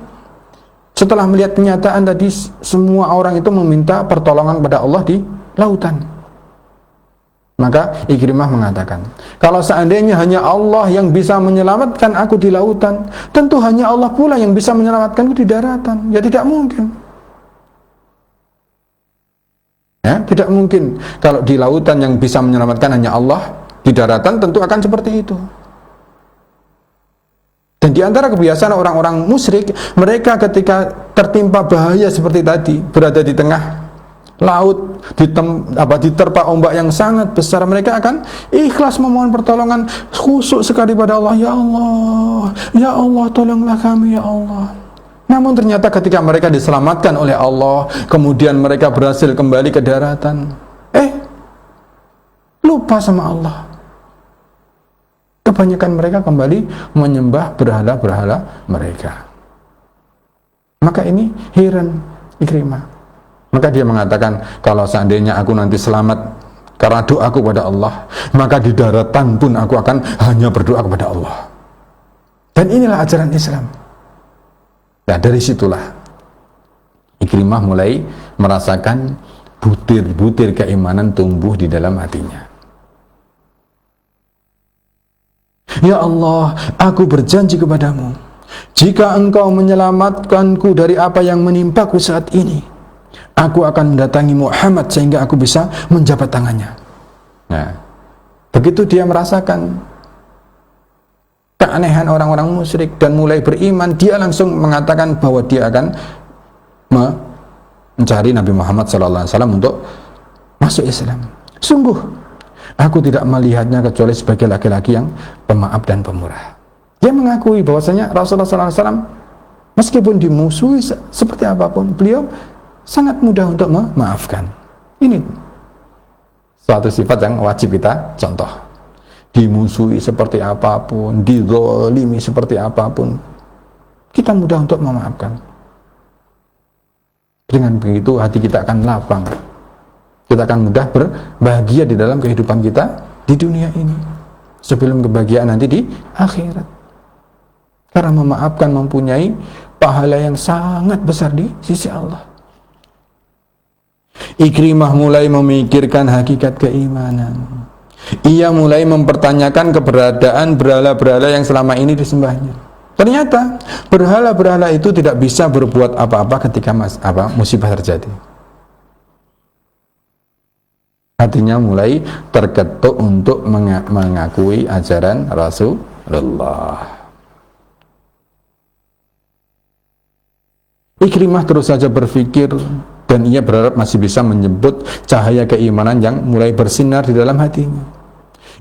setelah melihat kenyataan tadi, semua orang itu meminta pertolongan pada Allah di lautan. Maka Ikrimah mengatakan, kalau seandainya hanya Allah yang bisa menyelamatkan aku di lautan, tentu hanya Allah pula yang bisa menyelamatkanku di daratan. Ya tidak mungkin. Ya, tidak mungkin. Kalau di lautan yang bisa menyelamatkan hanya Allah, di daratan tentu akan seperti itu. Dan di antara kebiasaan orang-orang musyrik, mereka ketika tertimpa bahaya seperti tadi, berada di tengah laut, diterpa ombak yang sangat besar, mereka akan ikhlas memohon pertolongan, khusyuk sekali pada Allah. Ya Allah, tolonglah kami ya Allah. Namun ternyata ketika mereka diselamatkan oleh Allah, kemudian mereka berhasil kembali ke daratan, lupa sama Allah. Kebanyakan mereka kembali menyembah berhala-berhala mereka. Maka ini heran Ikrimah. Maka dia mengatakan, kalau seandainya aku nanti selamat karena doaku kepada Allah, maka di daratan pun aku akan hanya berdoa kepada Allah. Dan inilah ajaran Islam. Nah, dari situlah Ikrimah mulai merasakan butir-butir keimanan tumbuh di dalam hatinya. Ya Allah, aku berjanji kepadamu, jika engkau menyelamatkanku dari apa yang menimpaku saat ini, aku akan mendatangi Muhammad sehingga aku bisa menjabat tangannya. Nah, begitu dia merasakan keanehan orang-orang musyrik dan mulai beriman, dia langsung mengatakan bahwa dia akan mencari Nabi Muhammad SAW untuk masuk Islam. Sungguh, aku tidak melihatnya kecuali sebagai laki-laki yang pemaaf dan pemurah. Dia mengakui bahwasanya Rasulullah SAW meskipun dimusuhi seperti apapun, beliau sangat mudah untuk memaafkan. Ini suatu sifat yang wajib kita contoh. Dimusuhi seperti apapun, dizalimi seperti apapun, kita mudah untuk memaafkan. Dengan begitu hati kita akan lapang. Kita akan mudah berbahagia di dalam kehidupan kita di dunia ini, sebelum kebahagiaan nanti di akhirat. Karena memaafkan mempunyai pahala yang sangat besar di sisi Allah. Ikrimah mulai memikirkan hakikat keimanan. Ia mulai mempertanyakan keberadaan berhala-berhala yang selama ini disembahnya. Ternyata berhala-berhala itu tidak bisa berbuat apa-apa ketika musibah terjadi. Hatinya mulai terketuk untuk mengakui ajaran Rasulullah. Ikrimah terus saja berpikir, dan ia berharap masih bisa menyebut cahaya keimanan yang mulai bersinar di dalam hatinya.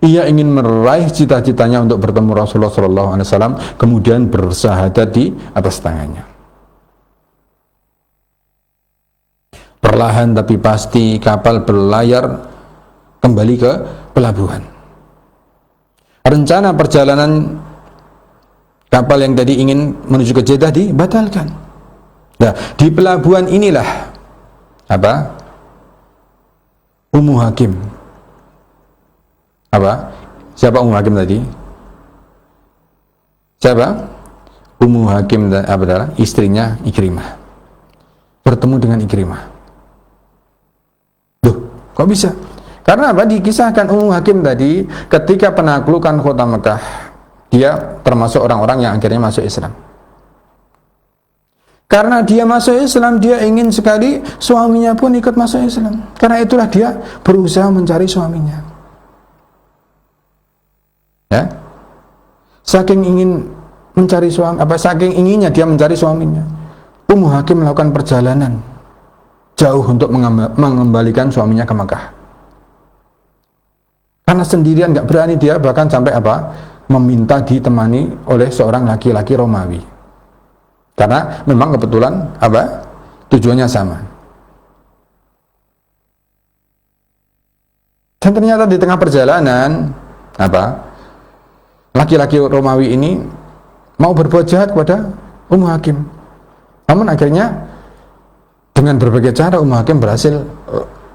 Ia ingin meraih cita-citanya untuk bertemu Rasulullah SAW, kemudian bersahadat di atas tangannya. Perlahan tapi pasti kapal berlayar kembali ke pelabuhan. Rencana perjalanan kapal yang tadi ingin menuju ke Jeddah dibatalkan. Nah, di pelabuhan inilah Ummu Hakim. Apa? Siapa Ummu Hakim tadi? Siapa? Ummu Hakim adalah istrinya Ikrimah. Bertemu dengan Ikrimah. Duh, kok bisa? Karena apa? Dikisahkan Ummu Hakim tadi ketika penaklukan kota Mekah, dia termasuk orang-orang yang akhirnya masuk Islam. Karena dia masuk Islam, dia ingin sekali suaminya pun ikut masuk Islam. Karena itulah dia berusaha mencari suaminya. Ya, saking ingin mencari suami, saking inginnya dia mencari suaminya, Ummu Hakim melakukan perjalanan jauh untuk mengembalikan suaminya ke Mekah. Karena sendirian nggak berani, dia bahkan sampai meminta ditemani oleh seorang laki-laki Romawi. Karena memang kebetulan tujuannya sama. Dan ternyata di tengah perjalanan laki-laki Romawi ini mau berbuat jahat kepada Ummu Hakim. Namun akhirnya dengan berbagai cara Ummu Hakim berhasil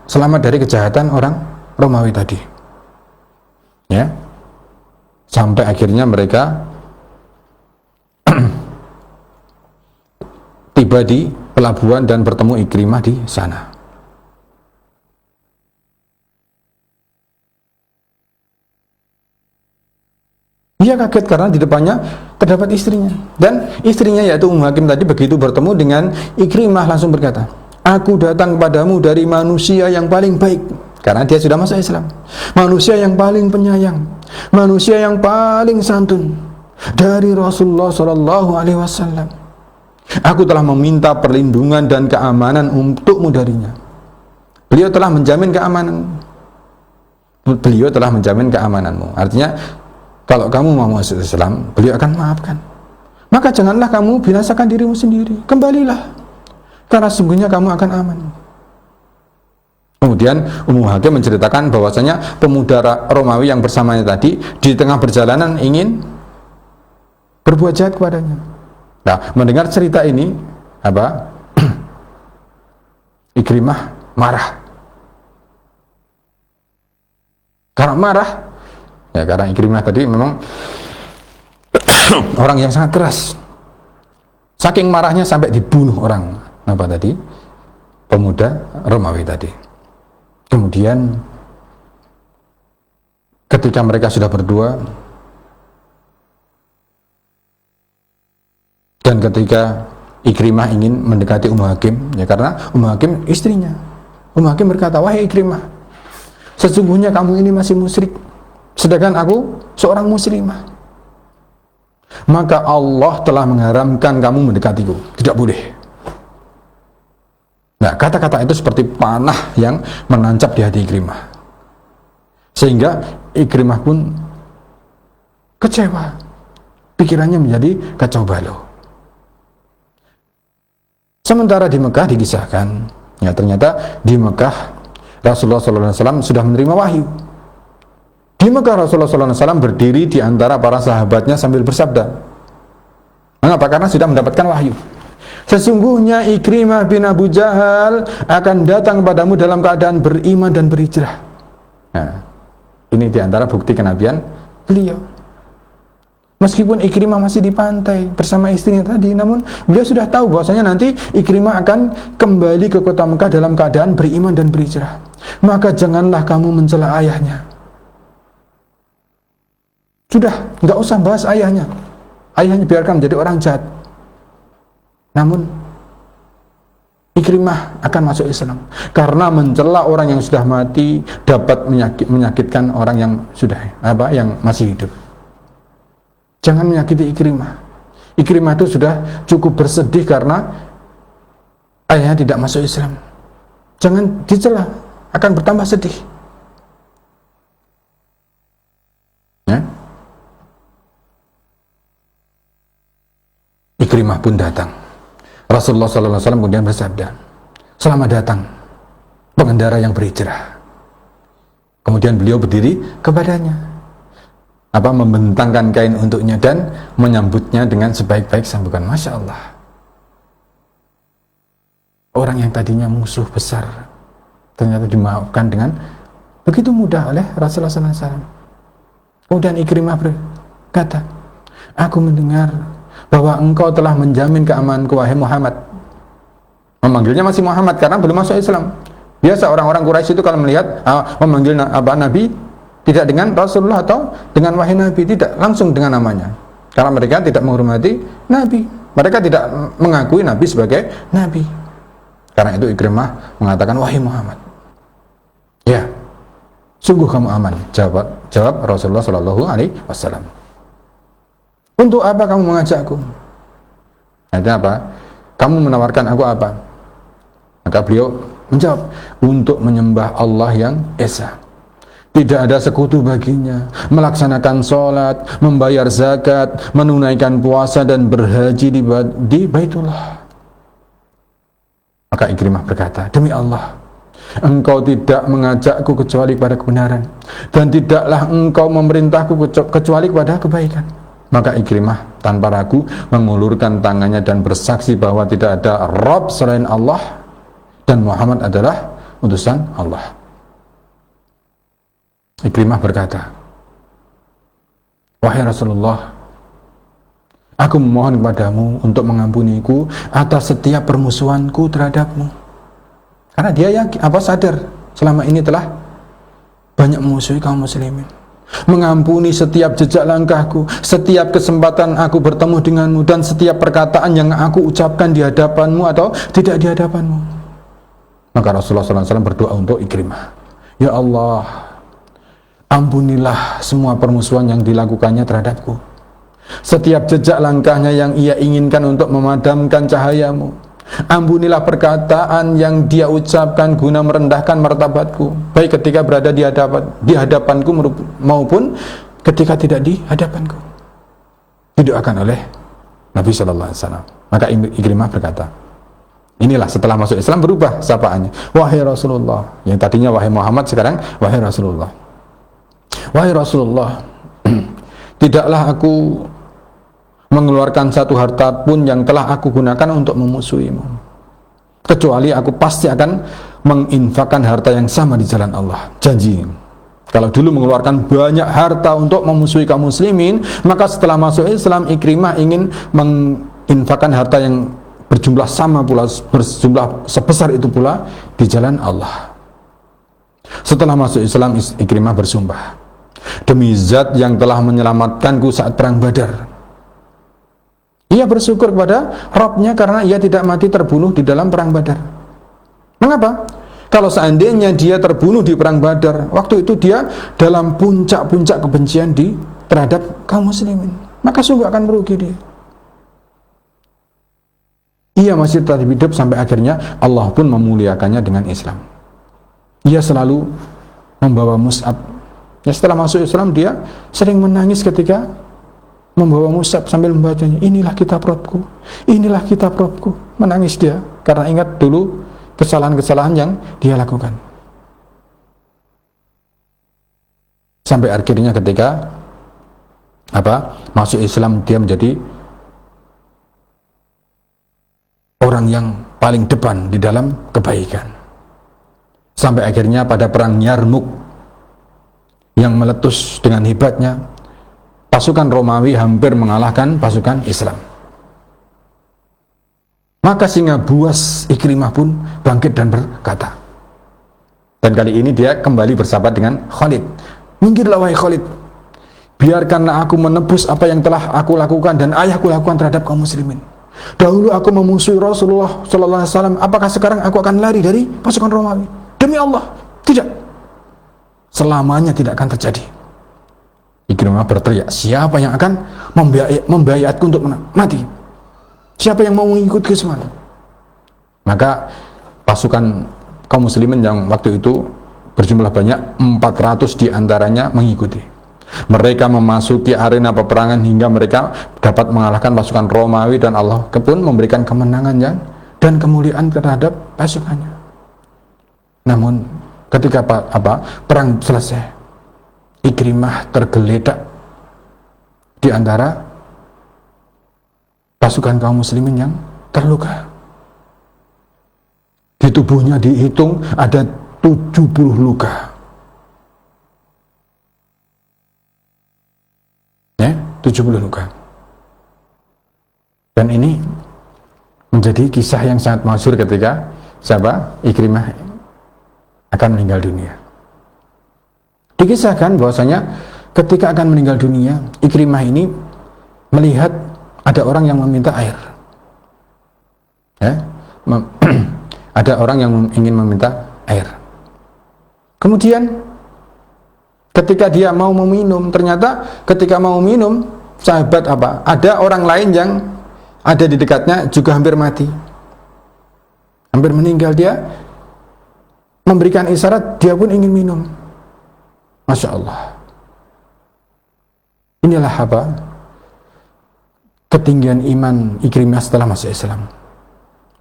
selamat dari kejahatan orang Romawi tadi. Ya. Sampai akhirnya mereka tiba di pelabuhan dan bertemu Ikrimah di sana. Dia kaget karena di depannya terdapat istrinya, dan istrinya yaitu Ummu Hakim tadi begitu bertemu dengan Ikrimah langsung berkata, "Aku datang kepadamu dari manusia yang paling baik." Karena dia sudah masuk Islam. Manusia yang paling penyayang, manusia yang paling santun, dari Rasulullah SAW. Aku telah meminta perlindungan dan keamanan untukmu darinya. Beliau telah menjamin keamanan. Beliau telah menjamin keamananmu. Artinya, kalau kamu mau masuk Islam, beliau akan maafkan. Maka janganlah kamu binasakan dirimu sendiri. Kembalilah, karena sungguhnya kamu akan aman. Kemudian Ummu Hakim menceritakan bahwasanya pemuda Romawi yang bersamanya tadi di tengah perjalanan ingin berbuat jahat kepadanya. Nah, mendengar cerita ini, Ikrimah marah. Karena marah, ya karena Ikrimah tadi memang orang yang sangat keras. Saking marahnya sampai dibunuh orang pemuda Romawi tadi. Kemudian ketika mereka sudah berdua, dan ketika Ikrimah ingin mendekati Ummu Hakim, ya karena Ummu Hakim istrinya, Ummu Hakim berkata, "Wahai Ikrimah, sesungguhnya kamu ini masih musyrik, sedangkan aku seorang muslimah. Maka Allah telah mengharamkan kamu mendekatiku, tidak boleh." Nah, kata-kata itu seperti panah yang menancap di hati Ikrimah, sehingga Ikrimah pun kecewa, pikirannya menjadi kacau balau. Sementara di Mekah dikisahkan, ya ternyata di Mekah Rasulullah SAW sudah menerima wahyu. Di Mekah Rasulullah SAW berdiri di antara para sahabatnya sambil bersabda. Mengapa? Karena sudah mendapatkan wahyu. Sesungguhnya Ikrimah bin Abu Jahal akan datang kepadamu dalam keadaan beriman dan berhijrah. Nah, ini di antara bukti kenabian beliau. Meskipun Ikrimah masih di pantai bersama istrinya tadi, namun beliau sudah tahu bahwasanya nanti Ikrimah akan kembali ke kota Mekah dalam keadaan beriman dan berhijrah. Maka janganlah kamu mencela ayahnya. Sudah, nggak usah bahas ayahnya. Ayahnya biarkan menjadi orang jahat. Namun Ikrimah akan masuk Islam karena mencela orang yang sudah mati dapat menyakitkan orang yang sudah yang masih hidup. Jangan menyakiti Ikrimah. Ikrimah itu sudah cukup bersedih karena ayahnya tidak masuk Islam. Jangan dicela, akan bertambah sedih. Ya. Ikrimah pun datang. Rasulullah SAW kemudian bersabda, "Selamat datang pengendara yang berhijrah." Kemudian beliau berdiri kepadanya, membentangkan kain untuknya dan menyambutnya dengan sebaik-baik sambutan. Masya Allah, orang yang tadinya musuh besar Ternyata dimaafkan dengan begitu mudah oleh Rasulullah SAW. Kemudian Ikrimah berkata, aku mendengar bahwa engkau telah menjamin keamananku wahai Muhammad. Memanggilnya masih Muhammad karena belum masuk Islam. Biasa orang-orang Quraisy itu kalau melihat memanggil Nabi tidak dengan Rasulullah atau dengan wahai Nabi, tidak, langsung dengan namanya. Karena mereka tidak menghormati Nabi. Mereka tidak mengakui Nabi sebagai Nabi. Karena itu Ikrimah mengatakan, wahai Muhammad, ya, sungguh kamu aman. Jawab Rasulullah Shallallahu Alaihi Wasallam. Untuk apa kamu mengajakku? Artinya apa? Kamu menawarkan aku apa? Maka beliau menjawab, untuk menyembah Allah yang Esa, tidak ada sekutu baginya, melaksanakan sholat, membayar zakat, menunaikan puasa dan berhaji di Baitullah. Maka Ikrimah berkata, demi Allah, engkau tidak mengajakku kecuali kepada kebenaran, dan tidaklah engkau memerintahku kecuali kepada kebaikan. Maka Ikrimah tanpa ragu mengulurkan tangannya dan bersaksi bahwa tidak ada Rabb selain Allah dan Muhammad adalah utusan Allah. Ikrimah berkata, wahai Rasulullah, aku memohon kepadamu untuk mengampuniku atas setiap permusuhanku terhadapmu. Karena dia sadar selama ini telah banyak memusuhi kaum muslimin. Mengampuni setiap jejak langkahku, setiap kesempatan aku bertemu denganmu, dan setiap perkataan yang aku ucapkan di hadapanmu atau tidak di hadapanmu. Maka Rasulullah SAW berdoa untuk Ikrimah, ya Allah, ampunilah semua permusuhan yang dilakukannya terhadapku, setiap jejak langkahnya yang ia inginkan untuk memadamkan cahayamu. Ampunilah perkataan yang dia ucapkan guna merendahkan martabatku, baik ketika berada di hadapanku maupun ketika tidak di hadapanku. Didoakan oleh Nabi Sallallahu Alaihi Wasallam. Maka Ikrimah berkata, inilah setelah masuk Islam berubah sapaannya, wahai Rasulullah. Yang tadinya wahai Muhammad, sekarang wahai Rasulullah. Wahai Rasulullah, tidaklah aku mengeluarkan satu harta pun yang telah aku gunakan untuk memusuhimu, kecuali aku pasti akan menginfakkan harta yang sama di jalan Allah. Janji. Kalau dulu mengeluarkan banyak harta untuk memusuhi kaum muslimin, maka setelah masuk Islam Ikrimah ingin menginfakkan harta yang berjumlah sama pula, berjumlah sebesar itu pula di jalan Allah. Setelah masuk Islam Ikrimah bersumpah, demi zat yang telah menyelamatkanku saat perang Badar. Ia bersyukur kepada Rabbnya karena ia tidak mati terbunuh di dalam perang Badar. Mengapa? Kalau seandainya dia terbunuh di perang Badar, waktu itu dia dalam puncak-puncak kebencian terhadap kaum muslimin, maka sungguh akan merugi dia. Ia masih tetap hidup sampai akhirnya Allah pun memuliakannya dengan Islam. Ia selalu membawa mushaf. Ya, setelah masuk Islam dia sering menangis ketika membawa mushaf sambil membacanya. Inilah kitab Rabbku, inilah kitab Rabbku. Menangis dia karena ingat dulu kesalahan-kesalahan yang dia lakukan. Sampai akhirnya ketika masuk Islam, dia menjadi orang yang paling depan di dalam kebaikan. Sampai akhirnya pada perang Yarmuk yang meletus dengan hebatnya, pasukan Romawi hampir mengalahkan pasukan Islam. Maka singa buas Ikrimah pun bangkit dan berkata, dan kali ini dia kembali bersahabat dengan Khalid. Minggirlah wahai Khalid, biarkanlah aku menebus apa yang telah aku lakukan dan ayahku lakukan terhadap kaum muslimin. Dahulu aku memusuhi Rasulullah Sallallahu Alaihi Wasallam, apakah sekarang aku akan lari dari pasukan Romawi? Demi Allah, tidak. Selamanya tidak akan terjadi. Ikrimah berteriak, siapa yang akan membayatku untuk mati? Siapa yang mau mengikuti semua? Maka pasukan kaum muslimin yang waktu itu berjumlah banyak, 400 diantaranya mengikuti. Mereka memasuki arena peperangan hingga mereka dapat mengalahkan pasukan Romawi, dan Allah pun memberikan kemenangannya dan kemuliaan terhadap pasukannya. Namun ketika perang selesai, Ikrimah tergeletak di antara pasukan kaum muslimin yang terluka. Di tubuhnya dihitung ada 70 luka. Ya, 70 luka. Dan ini menjadi kisah yang sangat masyhur ketika siapa? Ikrimah akan meninggal dunia. Dikisahkan bahwasanya ketika akan meninggal dunia, Ikrimah ini melihat ada orang yang meminta air. Ya, ada orang yang ingin meminta air. Kemudian ketika dia mau meminum, ternyata ketika mau minum, sahabat apa? Ada orang lain yang ada di dekatnya juga hampir mati, hampir meninggal. Dia memberikan isyarat, dia pun ingin minum. Masya Allah. Inilah apa? Ketinggian iman Ikrimah setelah masuk Islam.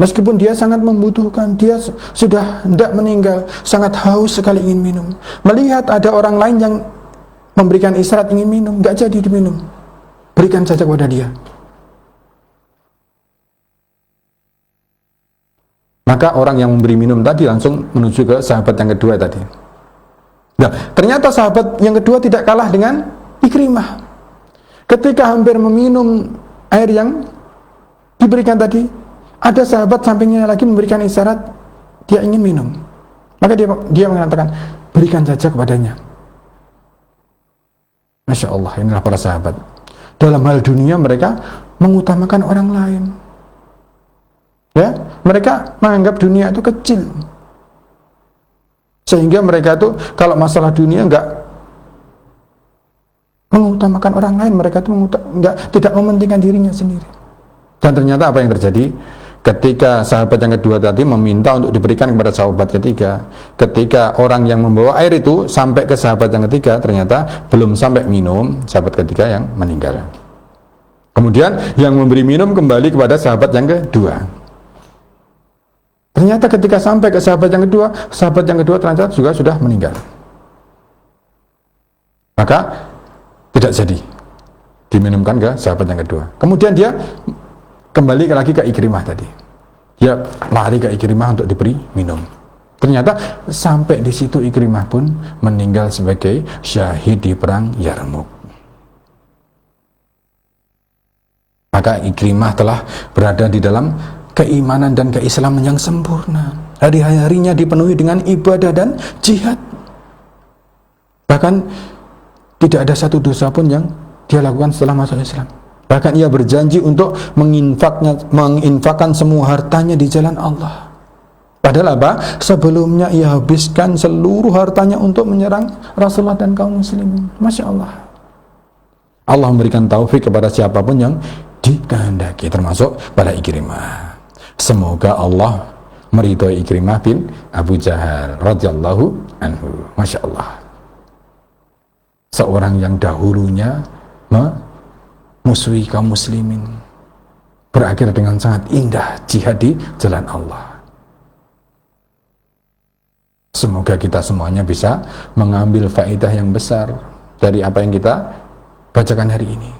Meskipun dia sangat membutuhkan, dia sudah hendak meninggal, sangat haus sekali ingin minum. Melihat ada orang lain yang memberikan isyarat ingin minum, gak jadi diminum. Berikan saja kepada dia. Maka orang yang memberi minum tadi langsung menuju ke sahabat yang kedua tadi. Nah, ternyata sahabat yang kedua tidak kalah dengan Ikrimah. Ketika hampir meminum air yang diberikan tadi, ada sahabat sampingnya lagi memberikan isyarat dia ingin minum. Maka dia mengatakan, berikan saja kepadanya. Masya Allah, inilah para sahabat. Dalam hal dunia mereka mengutamakan orang lain. Ya, mereka menganggap dunia itu kecil, sehingga mereka itu kalau masalah dunia enggak mengutamakan orang lain, mereka itu tidak mementingkan dirinya sendiri. Dan ternyata apa yang terjadi ketika sahabat yang kedua tadi meminta untuk diberikan kepada sahabat ketiga, ketika orang yang membawa air itu sampai ke sahabat yang ketiga, ternyata belum sampai minum, sahabat ketiga yang meninggal. Kemudian yang memberi minum kembali kepada sahabat yang kedua. Ternyata ketika sampai ke sahabat yang kedua ternyata juga sudah meninggal. Maka tidak jadi diminumkan ke sahabat yang kedua. Kemudian dia kembali lagi ke Ikrimah tadi. Dia lari ke Ikrimah untuk diberi minum. Ternyata sampai di situ Ikrimah pun meninggal sebagai syahid di perang Yarmuk. Maka Ikrimah telah berada di dalam keimanan dan keislaman yang sempurna. Hari-harinya dipenuhi dengan ibadah dan jihad. Bahkan tidak ada satu dosa pun yang dia lakukan setelah masuk Islam. Bahkan ia berjanji untuk menginfakkan semua hartanya di jalan Allah. Padahal apa? Sebelumnya ia habiskan seluruh hartanya untuk menyerang Rasulullah dan kaum muslimin. Masya Allah. Allah memberikan taufik kepada siapapun yang dikehendaki, termasuk pada Ikrimah. Semoga Allah meridhoi Ikrimah bin Abu Jahal radhiyallahu anhu. Masya Allah. Seorang yang dahulunya memusuhi kaum muslimin, berakhir dengan sangat indah jihad di jalan Allah. Semoga kita semuanya bisa mengambil faedah yang besar dari apa yang kita bacakan hari ini.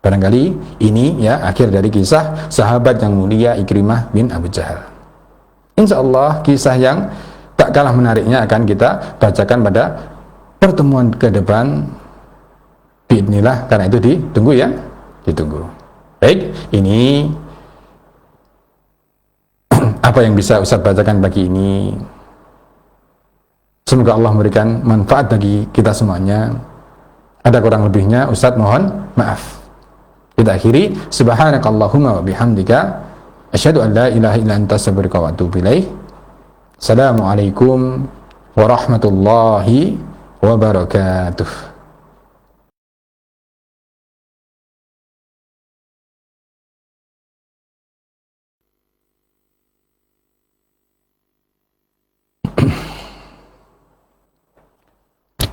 Barangkali ini ya akhir dari kisah sahabat yang mulia Ikrimah bin Abu Jahal. Insya Allah kisah yang tak kalah menariknya akan kita bacakan pada pertemuan ke depan. Biidznillah, karena itu ditunggu ya, ditunggu. Baik, ini apa yang bisa Ustaz bacakan pagi ini. Semoga Allah memberikan manfaat bagi kita semuanya. Ada kurang lebihnya Ustaz mohon maaf. Kita akhiri, subhanakallahumma wa bihamdika asyhadu an la ilaha illa anta astaghfiruka wa atubu ilaik. Assalamualaikum warahmatullahi wabarakatuh.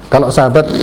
Kalau sahabat